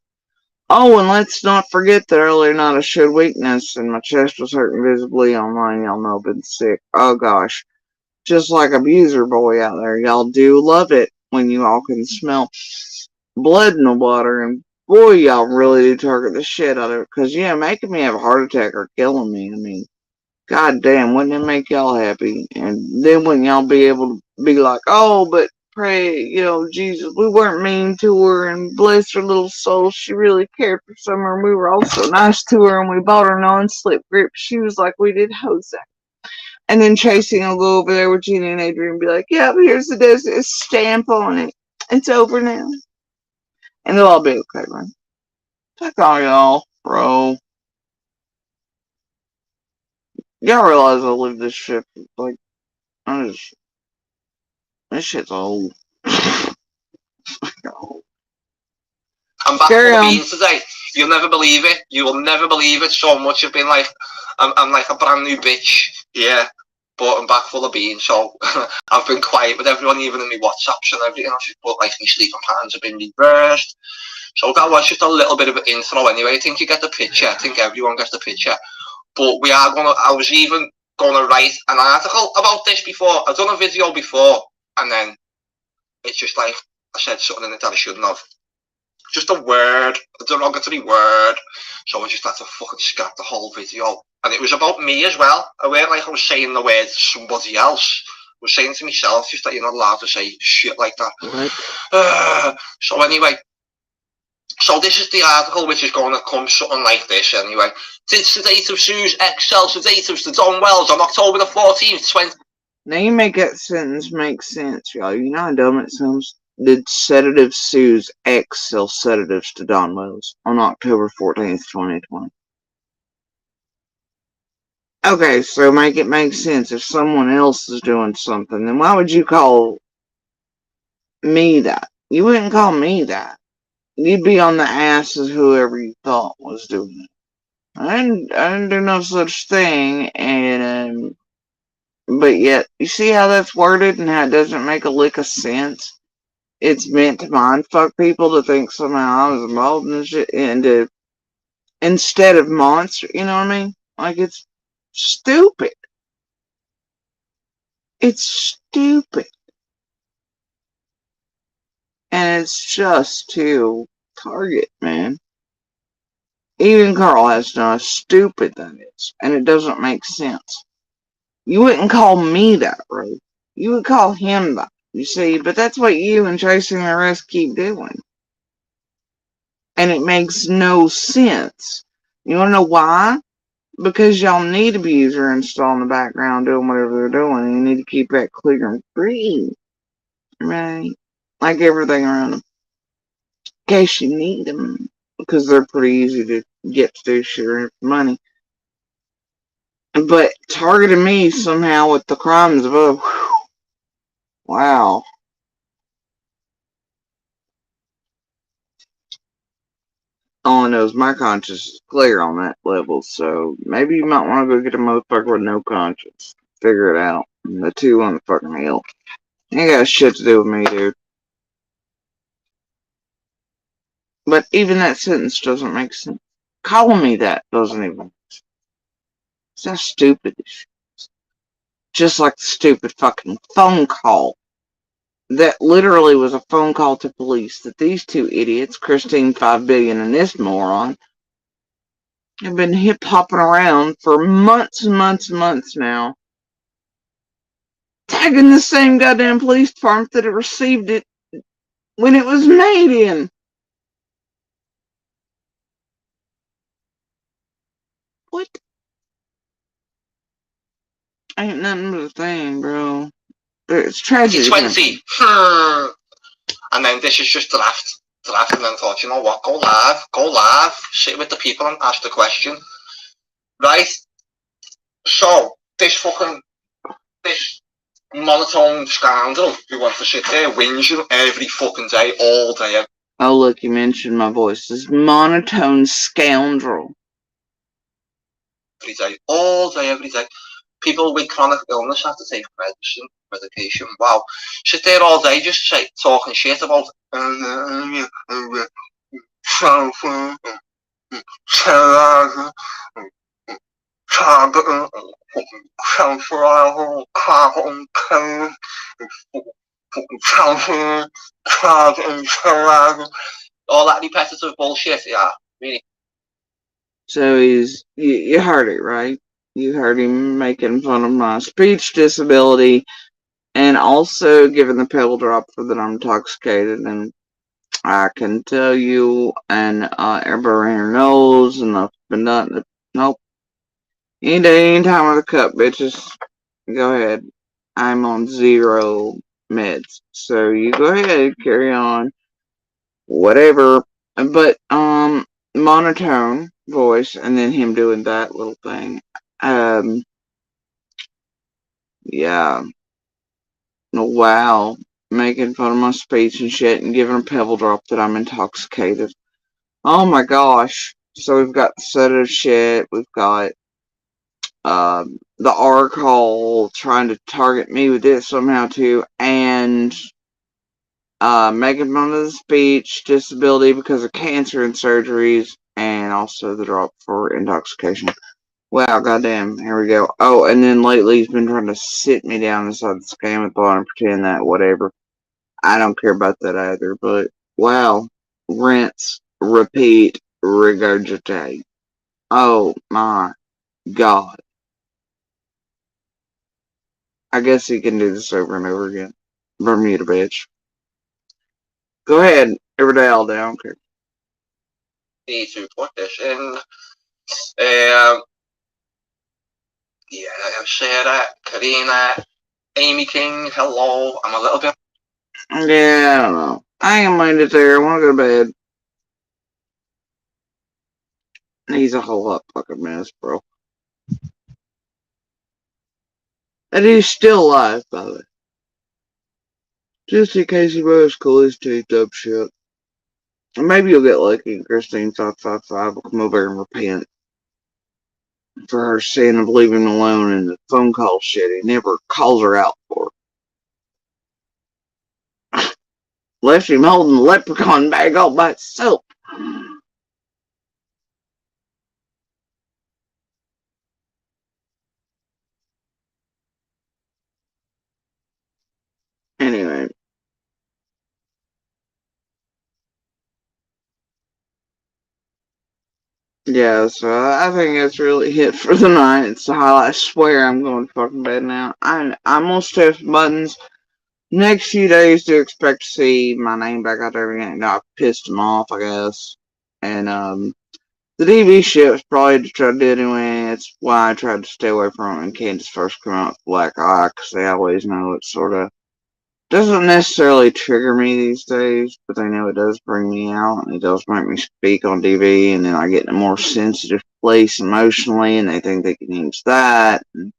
Oh, and let's not forget that earlier night I showed weakness and my chest was hurting visibly online. Y'all know I've been sick. Oh gosh. Just like Abuser Boy out there. Y'all do love it when you all can smell blood in the water. And boy, y'all really do target the shit out of it. Because, yeah, making me have a heart attack or killing me. I mean, god damn, wouldn't it make y'all happy? And then wouldn't y'all be able to be like, oh, but pray, Jesus, we weren't mean to her and bless her little soul. She really cared for summer and we were also nice to her and we bought her non-slip grip shoes like we did Jose. And then Tracy will go over there with Gina and Adrian and be like, yeah, here's the stamp on it. It's over now. And they'll all be okay, right? Fuck all y'all, bro. Y'all realize I live this shit, like, this shit's old. I'm back full of beans today. You'll never believe it. You will never believe it. So much have been like, I'm like a brand new bitch. Yeah. But I'm back full of beans. So I've been quiet with everyone, even in my WhatsApps and everything. I've just put like my sleeping patterns have been reversed. So that was just a little bit of an intro anyway. I think you get the picture. I think everyone gets the picture. But I was even gonna write an article about this before. I've done a video before, and then it's just like I said something in it that I shouldn't have. Just a word, a derogatory word. So I just had to fucking scrap the whole video. And it was about me as well. I weren't like I was saying the word to somebody else. was saying to myself just that you're not allowed to say shit like that. What? So anyway, so this is the article which is going to come something like this anyway. Did sedative sues ex-cell sedatives to Don Wells on October the 14th, 20... Now you make that sentence make sense, y'all. You know how dumb it sounds? Did sedative sues ex-cell sedatives to Don Wells on October 14th, 2020? Okay, so make it make sense. If someone else is doing something, then why would you call me that? You wouldn't call me that. You'd be on the ass of whoever you thought was doing it. I didn't do no such thing, and but yet, you see how that's worded and how it doesn't make a lick of sense? It's meant to mind fuck people to think somehow I was involved in this shit, and to, instead of monster, you know what I mean? Like, it's stupid. It's stupid. And it's just to target, man. Even Carl has to know how stupid that is. And it doesn't make sense. You wouldn't call me that, bro. You would call him that. You see, but that's what you and Chasing the Rest keep doing. And it makes no sense. You wanna know why? Because y'all need abuser installed in the background doing whatever they're doing. And you need to keep that clear and free. Right? Like everything around them. In case you need them. Because they're pretty easy to get to do shit for money. But targeting me somehow with the crimes above. Whew, wow. All I know is my conscience is clear on that level, so maybe you might want to go get a motherfucker with no conscience. Figure it out. And the two on the fucking hill. Ain't got shit to do with me, dude. But even that sentence doesn't make sense. Calling me that doesn't even make sense. It's how stupid this shit is. Just like the stupid fucking phone call. That literally was a phone call to police that these two idiots, Christine 5 billion and this moron, have been hip hopping around for months and months and months now, tagging the same goddamn police department that it received it when it was made in. What? Ain't nothing but a thing, bro. It's tragedy. 2020. And then this is just draft. And then thought, you know what, go live, sit with the people and ask the question. Right? So, this monotone scoundrel who wants to sit there whinging every fucking day, all day. Oh, look, you mentioned my voice. This monotone scoundrel. Every day, all day, every day. People with chronic illness have to take medication. Wow. Sit there all day just talking shit about all that repetitive bullshit, yeah, really. So you heard it, right? You heard him making fun of my speech disability and also giving the pebble drop for that I'm intoxicated. And I can tell you, and everybody here knows, and I've been done. Nope. Any day, any time with a cup, bitches. Go ahead. I'm on 0 meds. So you go ahead, carry on. Whatever. But, monotone voice, and then him doing that little thing. Yeah. Wow. Making fun of my speech and shit and giving a pebble drop that I'm intoxicated. Oh my gosh. So we've got the sedative shit. We've got the article trying to target me with it somehow too. And making fun of the speech disability because of cancer and surgeries. And also the drop for intoxication. Wow, goddamn. Here we go. Oh, and then lately he's been trying to sit me down inside the scamathon and pretend that whatever. I don't care about that either, but wow. Rinse, repeat, regurgitate. Oh my god. I guess he can do this over and over again. Bermuda bitch. Go ahead, every day, all day, I don't care. Need to put this in. Um, yeah, Sarah, Karina, Amy King, hello. I'm a little bit. Yeah, I don't know. I ain't mind it there. I want to go to bed. He's a whole lot fucking mess, bro. And he's still alive, by the way. Just in case he was cool his teeth up shit. And maybe you'll get lucky and Christine 555 will come over and repent for her sin of leaving him alone and the phone call shit he never calls her out for. Left him holding the leprechaun bag all by itself. Anyway. Yeah, so I think that's really it for the night. It's the highlight. I swear I'm going to fucking bed now. I'm gonna stay with buttons. Next few days to expect to see my name back out there again. No, I pissed him off, I guess. And the DV shit was probably to try to do it anyway. It's why I tried to stay away from it when Candace first came out with Black Eye, because they always know it sort of doesn't necessarily trigger me these days, but they know it does bring me out, and it does make me speak on DV, and then I get in a more sensitive place emotionally, and they think they can use that. And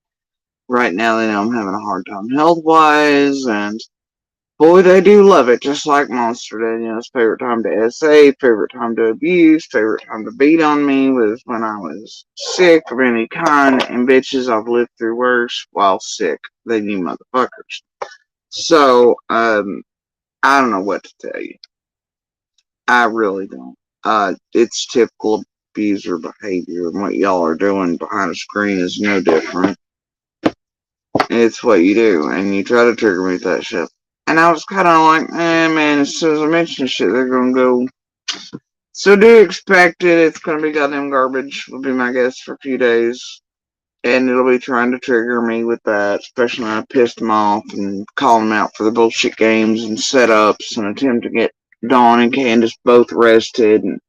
right now, they know I'm having a hard time health-wise, and boy, they do love it, just like Monster did. You know, his favorite time to SA, favorite time to abuse, favorite time to beat on me was when I was sick of any kind, and bitches, I've lived through worse while sick than you motherfuckers. So, I don't know what to tell you. I really don't. It's typical abuser behavior, and what y'all are doing behind a screen is no different. It's what you do, and you try to trigger me with that shit. And I was kind of like, man, as soon as I mention shit, they're gonna go. So do expect it. It's gonna be goddamn garbage, will be my guess for a few days. And it'll be trying to trigger me with that, especially when I pissed them off and call them out for the bullshit games and setups and attempt to get Dawn and Candace both arrested and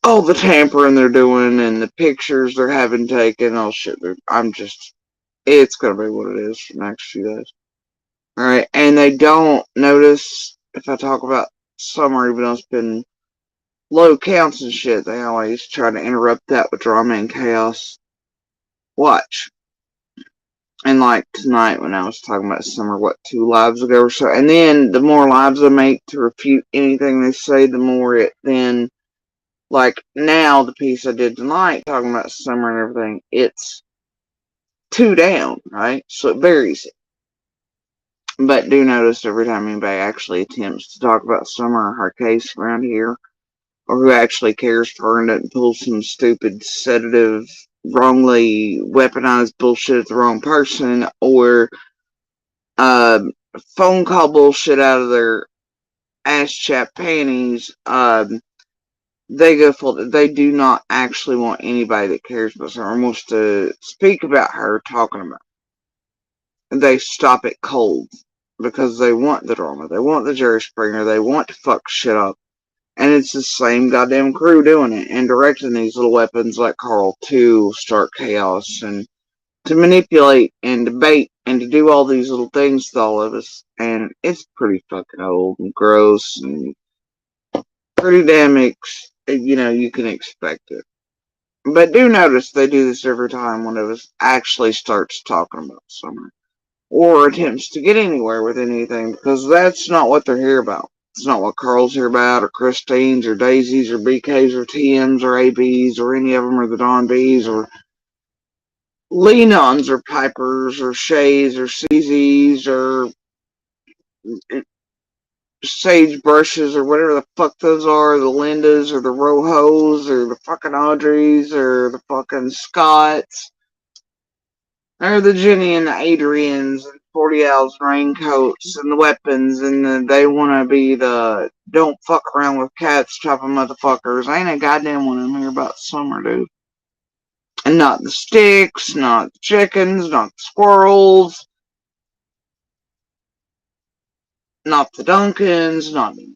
all the tampering they're doing and the pictures they're having taken. Oh shit, it's gonna be what it is for the next few days. Alright, and they don't notice if I talk about summer, even though it's been low counts and shit, they always try to interrupt that with drama and chaos. Watch. And like tonight when I was talking about summer, what, 2 lives ago or so, and then the more lives I make to refute anything they say, the more it then, like now the piece I did tonight talking about summer and everything, it's 2 down, right? So it varies it. But do notice every time anybody actually attempts to talk about summer or her case around here, or who actually cares for her and doesn't pull some stupid sedative, wrongly weaponized bullshit at the wrong person, or uh, phone call bullshit out of their ass chat panties, they go full. They do not actually want anybody that cares about her and wants to speak about her talking about her. They stop it cold because they want the drama. They want the Jerry Springer. They want to fuck shit up. And it's the same goddamn crew doing it and directing these little weapons like Carl to start chaos and to manipulate and debate and to do all these little things to all of us. And it's pretty fucking old and gross and pretty damn you can expect it. But do notice they do this every time one of us actually starts talking about summer or attempts to get anywhere with anything because that's not what they're here about. It's not what Carl's here about, or Christine's, or Daisy's, or BK's, or TM's, or AB's, or any of them, or the Don B's, or Lenon's, or Piper's, or Shay's, or CZ's, or Sage Brushes, or whatever the fuck those are, the Lindas, or the Rohos, or the fucking Audreys, or the fucking Scotts, or the Jenny and the Adrians, and 40 Owls raincoats, and the weapons, and they want to be the don't fuck around with cats type of motherfuckers. Ain't a goddamn one in here about summer, dude. And not the sticks, not the chickens, not the squirrels, not the Duncans, not me.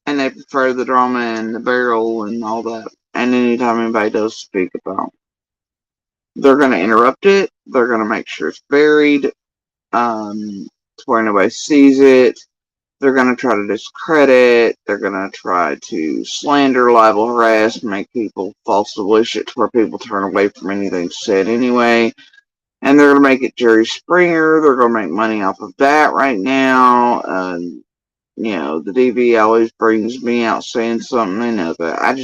And they prefer the drama and the barrel and all that. And anytime anybody does speak about, they're going to interrupt it. They're going to make sure it's buried, to where nobody sees it. They're going to try to discredit. They're going to try to slander, libel, harass, make people falsely wish it to where people turn away from anything said anyway. And they're going to make it Jerry Springer. They're going to make money off of that right now. The DV always brings me out saying something. They know that.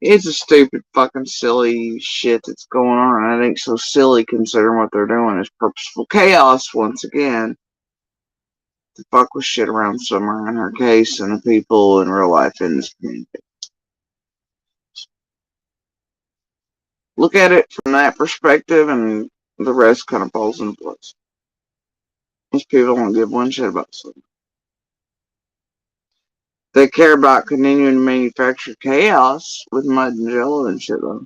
It's a stupid fucking silly shit that's going on. I think so silly considering what they're doing is purposeful chaos once again. To fuck with shit around Summer in her case and the people in real life in this community. Look at it from that perspective and the rest kind of falls into place. Most people don't give one shit about something. They care about continuing to manufacture chaos with mud and jello and shit though.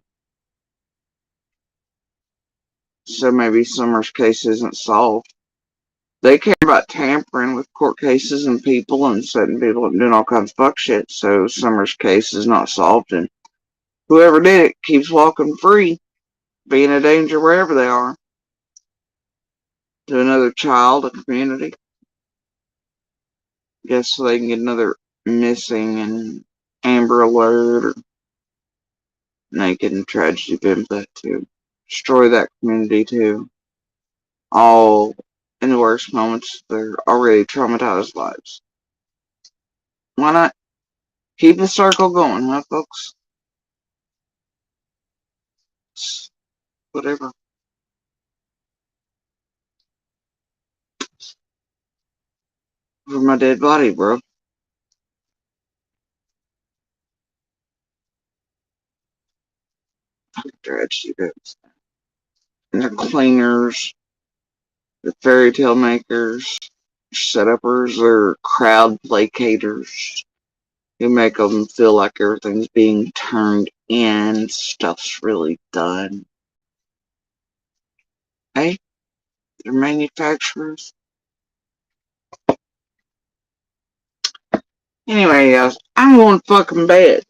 So maybe Summer's case isn't solved. They care about tampering with court cases and people and setting people up and doing all kinds of fuck shit. So Summer's case is not solved and whoever did it keeps walking free, being a danger wherever they are. To another child, a community. Guess so they can get another missing and Amber Alert or naked and tragedy event that too. Destroy that community too. All in the worst moments of their already traumatized lives. Why not keep the circle going, huh, folks? Whatever. For my dead body, bro. Tragedy events. And they're cleaners, the fairy tale makers, set-uppers, or crowd placators who make them feel like everything's being turned in, stuff's really done. Hey, they're manufacturers. Anyway, guys, I'm going to fucking bed.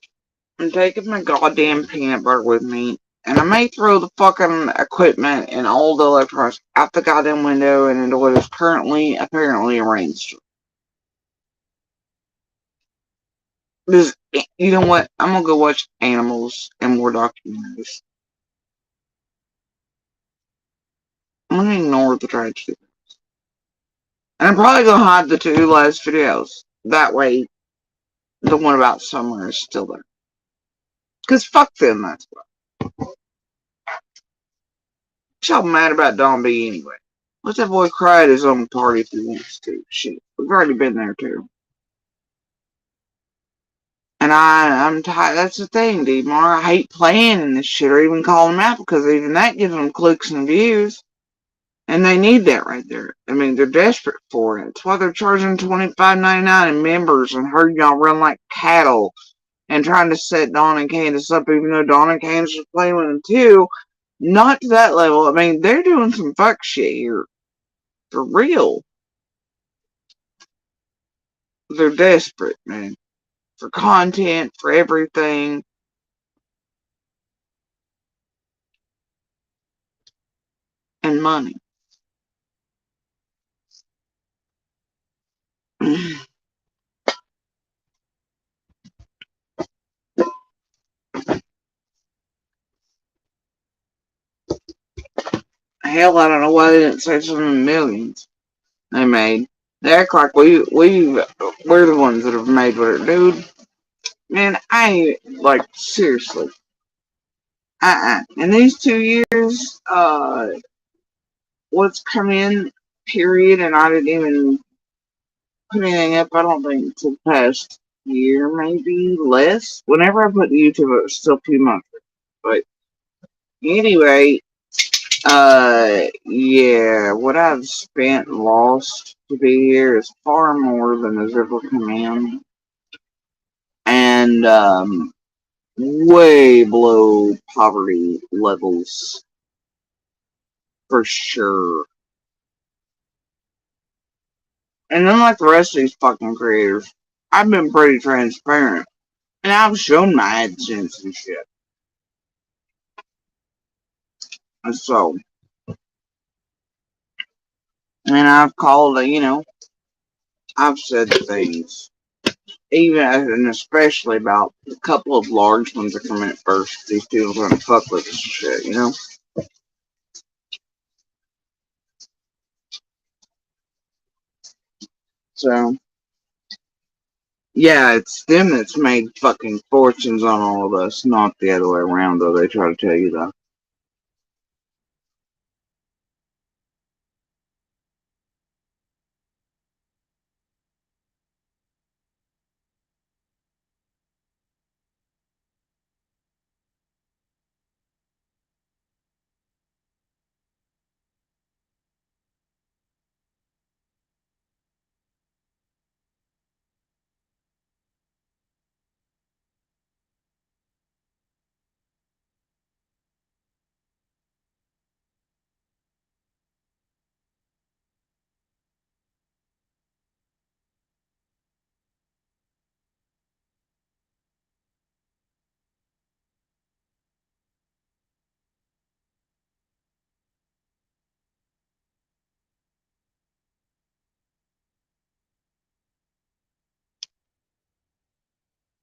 I'm taking my goddamn peanut butter with me, and I may throw the fucking equipment and all the electronics out the goddamn window and into what is currently, apparently, a rainstorm. Because, you know what? I'm gonna go watch animals and more documentaries. I'm gonna ignore the tragedy. And I'm probably gonna hide the two last videos. That way, the one about Summer is still there. Because fuck them, that's why. Y'all mad about Don B anyway. Let that boy cry at his own party if he wants to. Shit, we've already been there too. And I'm tired. That's the thing, D-Mar. I hate playing in this shit or even calling them out because even that gives them clicks and views. And they need that right there. I mean, they're desperate for it. That's why they're charging $25.99 in members and herding y'all run like cattle and trying to set Dawn and Candace up, even though Dawn and Candace are playing with them too. Not to that level. I mean, they're doing some fuck shit here. For real. They're desperate, man. For content, for everything. And money. Hell, I don't know why they didn't say something in millions they made. They act like we're the ones that have made with it, dude. Man, I ain't, like, seriously. In these 2 years, what's come in, period, and I didn't even put anything up, I don't think, until the past year, maybe less. Whenever I put YouTube, it was still a few months. But anyway, yeah, what I've spent and lost to be here is far more than has ever come in. And and way below poverty levels for sure. And unlike the rest of these fucking creators, I've been pretty transparent, and I've shown my AdSense and shit. And so, and I've called, I've said things, even and especially about a couple of large ones that come in first. These people are gonna fuck with this shit. So, yeah, it's them that's made fucking fortunes on all of us, not the other way around, though they try to tell you that.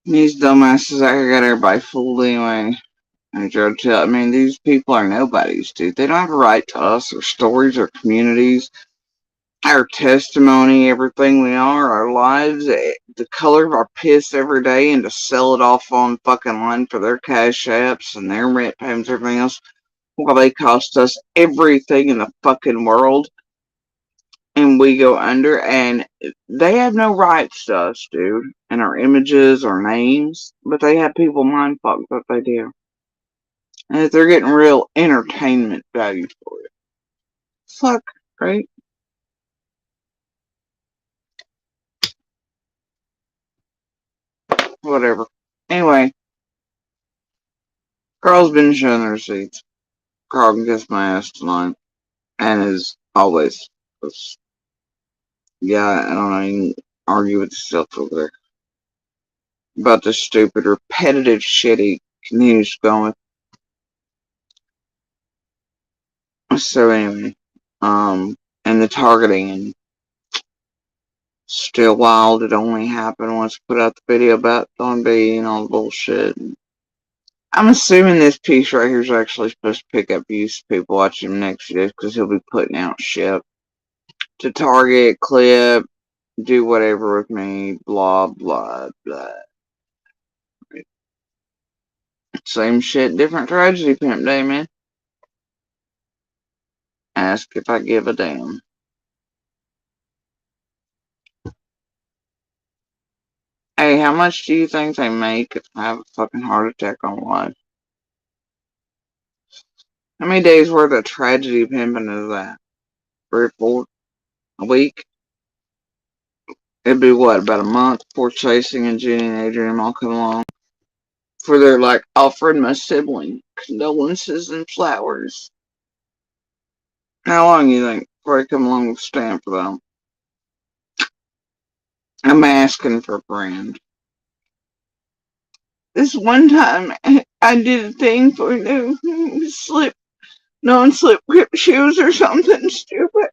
These dumbasses out here got everybody fooled anyway. And try to tell, I mean, these people are nobodies, dude. They don't have a right to us, our stories, our communities, our testimony, everything we are, our lives, the color of our piss every day, and to sell it off on fucking line for their cash apps and their rent payments, everything else. Well, they cost us everything in the fucking world, and we go under, and they have no rights to us, dude, and our images, our names, but they have people mind fucked that they do. And if they're getting real entertainment value for it. Fuck, right? Whatever. Anyway, Carl's been showing the receipts. Carl can kiss my ass tonight. And as always, yeah, I don't know, you can argue with yourself over there. About the stupid, repetitive shit he continues going with. So anyway, and the targeting and still wild. It only happened once I put out the video about Don B and all the bullshit. I'm assuming this piece right here is actually supposed to pick up views. People watching him next year because he'll be putting out shit to target, clip, do whatever with me, blah, blah, blah. Same shit, different tragedy, Pimp Day, man. Ask if I give a damn. Hey, how much do you think they make if I have a fucking heart attack on live? How many days worth of tragedy pimping is that? 3 or 4? A week? It'd be what, about a month before Chasing and Jenny and Adrian all come along? For their, like, offering my sibling condolences and flowers. How long you think before I come along with stamp for them? I'm asking for a brand. This one time, I did a thing for new non-slip grip shoes or something stupid.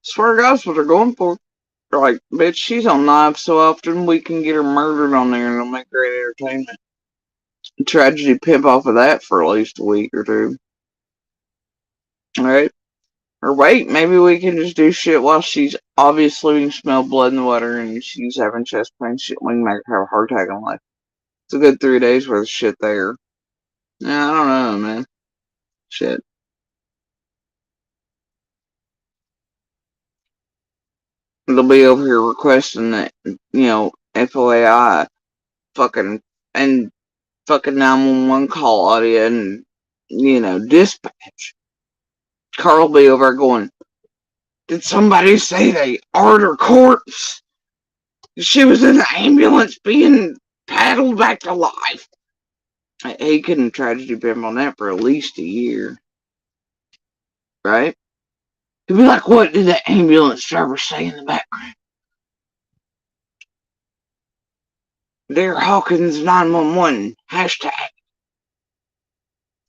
Swear to God, that's what they're going for. They're like, bitch, she's on live so often we can get her murdered on there and it'll make great entertainment. Tragedy pimp off of that for at least a week or two. Alright? Or wait, maybe we can just do shit while she's obviously we can smell blood in the water and she's having chest pain. Shit, we can make her have a heart attack on life. It's a good 3 days worth of shit there. Yeah, I don't know, man. Shit. They'll be over here requesting that, FOAI fucking and fucking 911 call audio and, dispatch. Carl will be over going, Did somebody say they art her corpse? She was in the ambulance being paddled back to life. He couldn't tragedy been on that for at least a year. Right? He'd be like, what did the ambulance driver say in the background? Dear Hawkins 911, hashtag.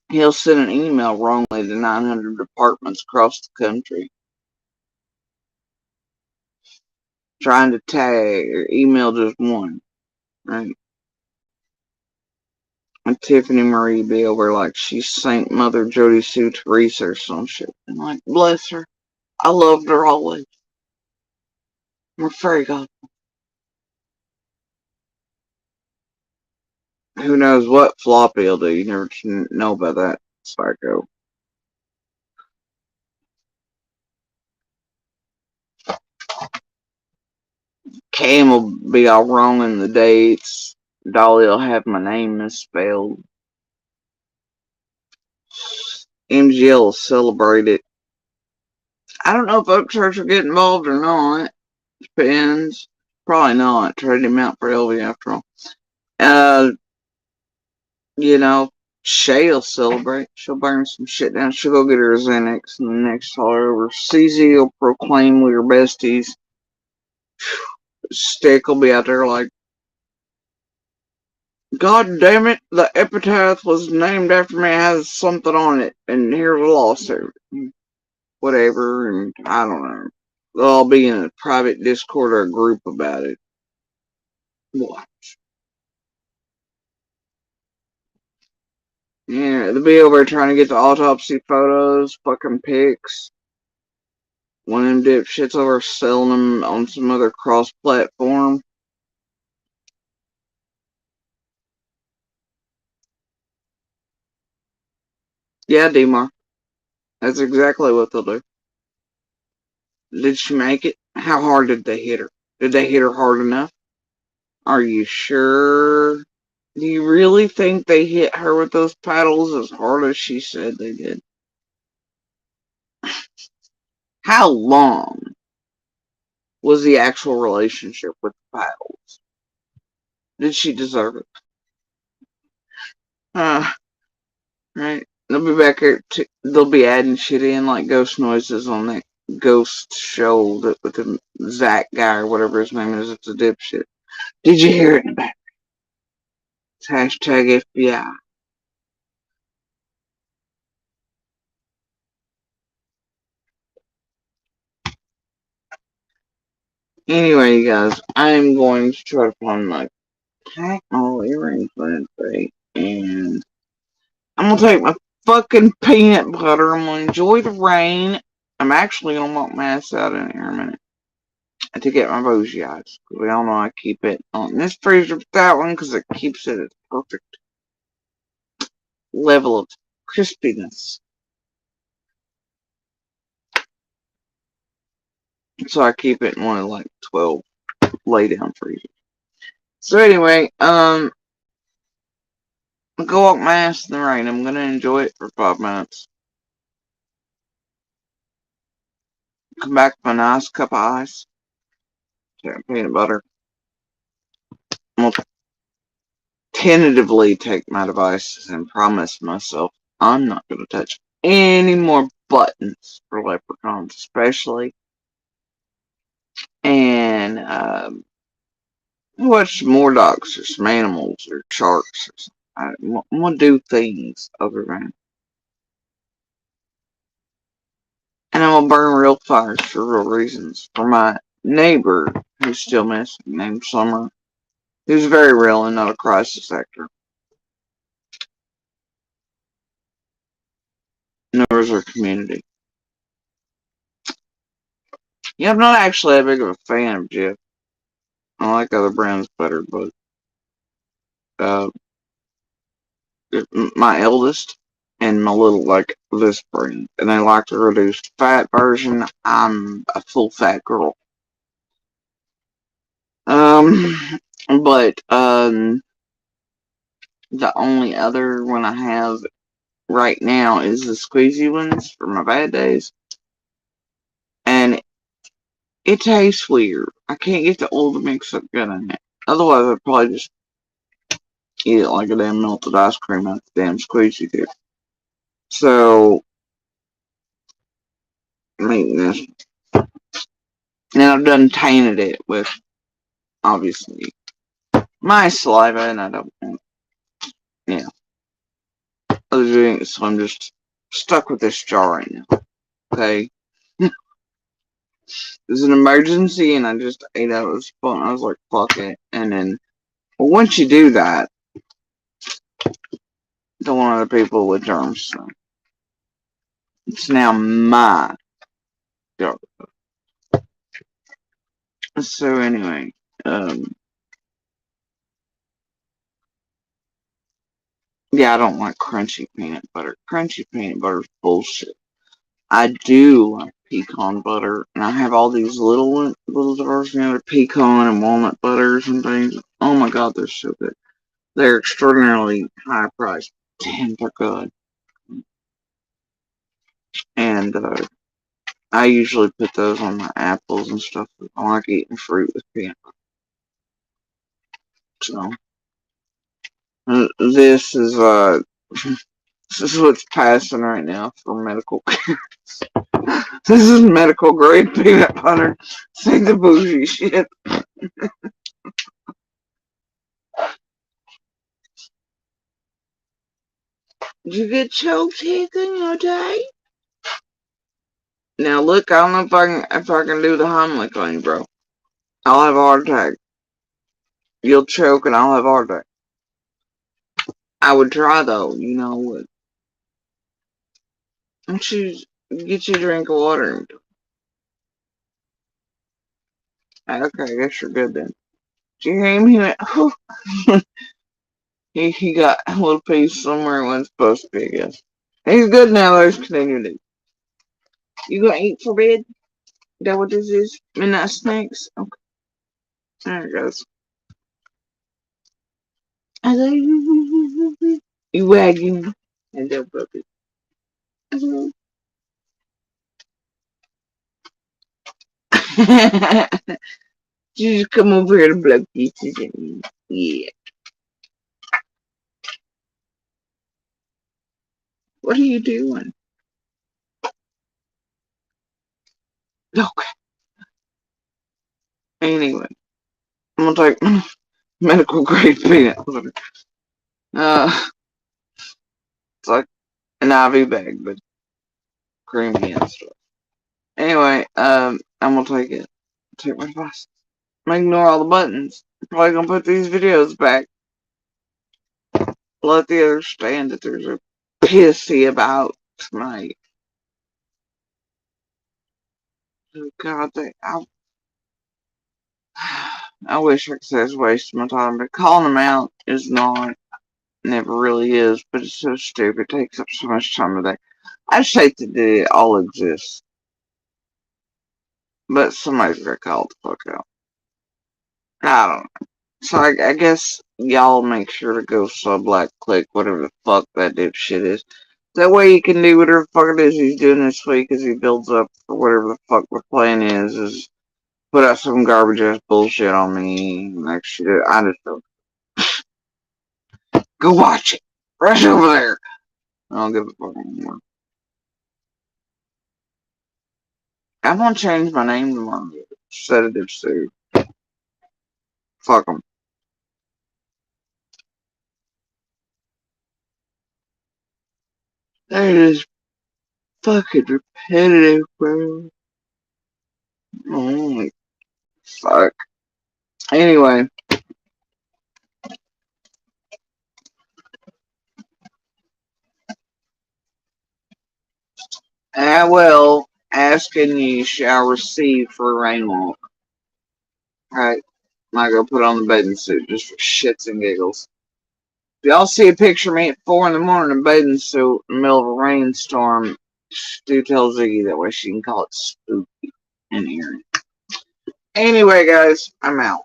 He'll send an email wrongly to 900 departments across the country, trying to tag or email just one, right? And Tiffany Marie be over like she's Saint Mother Jody Sue Teresa or some shit. And like, bless her. I loved her always. I'm a fairy god. Who knows what Floppy will do? You never know about that psycho. Cam will be all wrong in the dates. Dolly will have my name misspelled. MGL will celebrate it. I don't know if Upchurch will get involved or not. Depends. Probably not. Trade him out for Elvie after all. You know, Shay'll celebrate. She'll burn some shit down. She'll go get her Xanax and the next holler over. CZ will proclaim we're besties. Stick will be out there like, God damn it, the epitaph was named after me, it has something on it, and here's a lawsuit. Whatever, and I don't know. They'll all be in a private Discord or a group about it. What? Yeah, they'll be over there trying to get the autopsy photos, fucking pics. One of them dipshits over selling them on some other cross platform. Yeah, D-Mar. That's exactly what they'll do. Did she make it? How hard did they hit her? Did they hit her hard enough? Are you sure? Do you really think they hit her with those paddles as hard as she said they did? How long was the actual relationship with the paddles? Did she deserve it? Right. They'll be back here. They'll be adding shit in like ghost noises on that ghost show that with the Zach guy or whatever his name is. It's a dipshit. Did you hear it in the back? It's hashtag FBI. Anyway, you guys, I'm going to try to find my pack my earrings Wednesday, and I'm gonna take my fucking peanut butter. I'm gonna enjoy the rain. I'm actually gonna walk my ass out in here in a minute to get my bougie eyes. We all know I keep it on this freezer with that one because it keeps it at the perfect level of crispiness. So I keep it in one of like 12 lay down freezers. So anyway, I'll go walk my ass in the rain. I'm gonna enjoy it for 5 minutes. Come back with a nice cup of ice. Peanut butter. I'm gonna tentatively take my devices and promise myself I'm not gonna touch any more buttons for leprechauns, especially. And watch more dogs or some animals or sharks or something. I'm gonna do things other than. And I'm gonna burn real fires for real reasons. For my neighbor who's still missing, named Summer, who's very real and not a crisis actor. Nor is her community. Yeah, I'm not actually that big of a fan of Jeff. I like other brands better, but uh, my eldest and my little like this brand, and they like the reduced fat version. I'm a full fat girl. Um, but the only other one I have right now is the squeezy ones for my bad days, and it tastes weird. I can't get the oil to mix up good in it. Otherwise, I'd probably just eat it like a damn melted ice cream out the damn squeezy tip. So, I'm eating this. And I've done tainted it with, obviously, my saliva, and I don't want, yeah, other drinks, so I'm just stuck with this jar right now. Okay? It's an emergency, and I just ate out of the spoon. I was like, fuck it. And then, well, once you do that, don't want other people with germs. So it's now my jar. So anyway, yeah, I don't like crunchy peanut butter. Crunchy peanut butter is bullshit. I do like pecan butter, and I have all these little jars, pecan and walnut butters and things. Oh my god, they're so good. They're extraordinarily high priced. Damn, they're good. And I usually put those on my apples and stuff. I like eating fruit with peanut butter. So this is this is what's passing right now for medical care. This is medical grade peanut butter. Say the bougie shit. Did you get choked in your day? Now look, I don't know if I can do the Heimlich thing, bro. I'll have a heart attack. You'll choke and I'll have a heart attack. I would try though, you know what? Why don't you get you a drink of water? Okay, I guess you're good then. Did you hear him? He went, whew. he got a little piece somewhere it wasn't supposed to be, I guess. He's good now, let's continue to. You gonna eat for bed? Is that what this is? Midnight snacks? Okay. There it goes. I love you. You wagging. And that puppy. You just come over here to blow kisses at me. Yeah. What are you doing? Okay. Anyway, I'm gonna take medical grade peanut butter. It's like an IV bag, but creamy and stuff. Anyway, I'm gonna take it. Take my advice. I'm gonna ignore all the buttons. I'm probably gonna put these videos back. Let the others stand that there's a pissy about tonight. Oh God, I wish I could say it's wasting my time, but calling them out is not. Never really is, but it's so stupid. It takes up so much time today. I just hate that it all exists. But somebody's got to call it the fuck out. I don't know. So I guess y'all make sure to go sub, like, click, whatever the fuck that dipshit is. That way you can do whatever the fuck it is he's doing this week as he builds up for whatever the fuck the plan is put out some garbage ass bullshit on me. Like shit. I just don't. Go watch it. Right over there. I don't give a fuck anymore. I'm gonna change my name tomorrow. Sedative Sue. Fuck them. That is fucking repetitive, bro. Oh, fuck. Anyway. Well, ask and ye shall receive for a rainwalk. Alright. I'm gonna put on the bathing suit just for shits and giggles. If y'all see a picture of me at 4 in the morning in a bathing suit in the middle of a rainstorm, do tell Ziggy that way she can call it spooky and eerie. Anyway, guys, I'm out.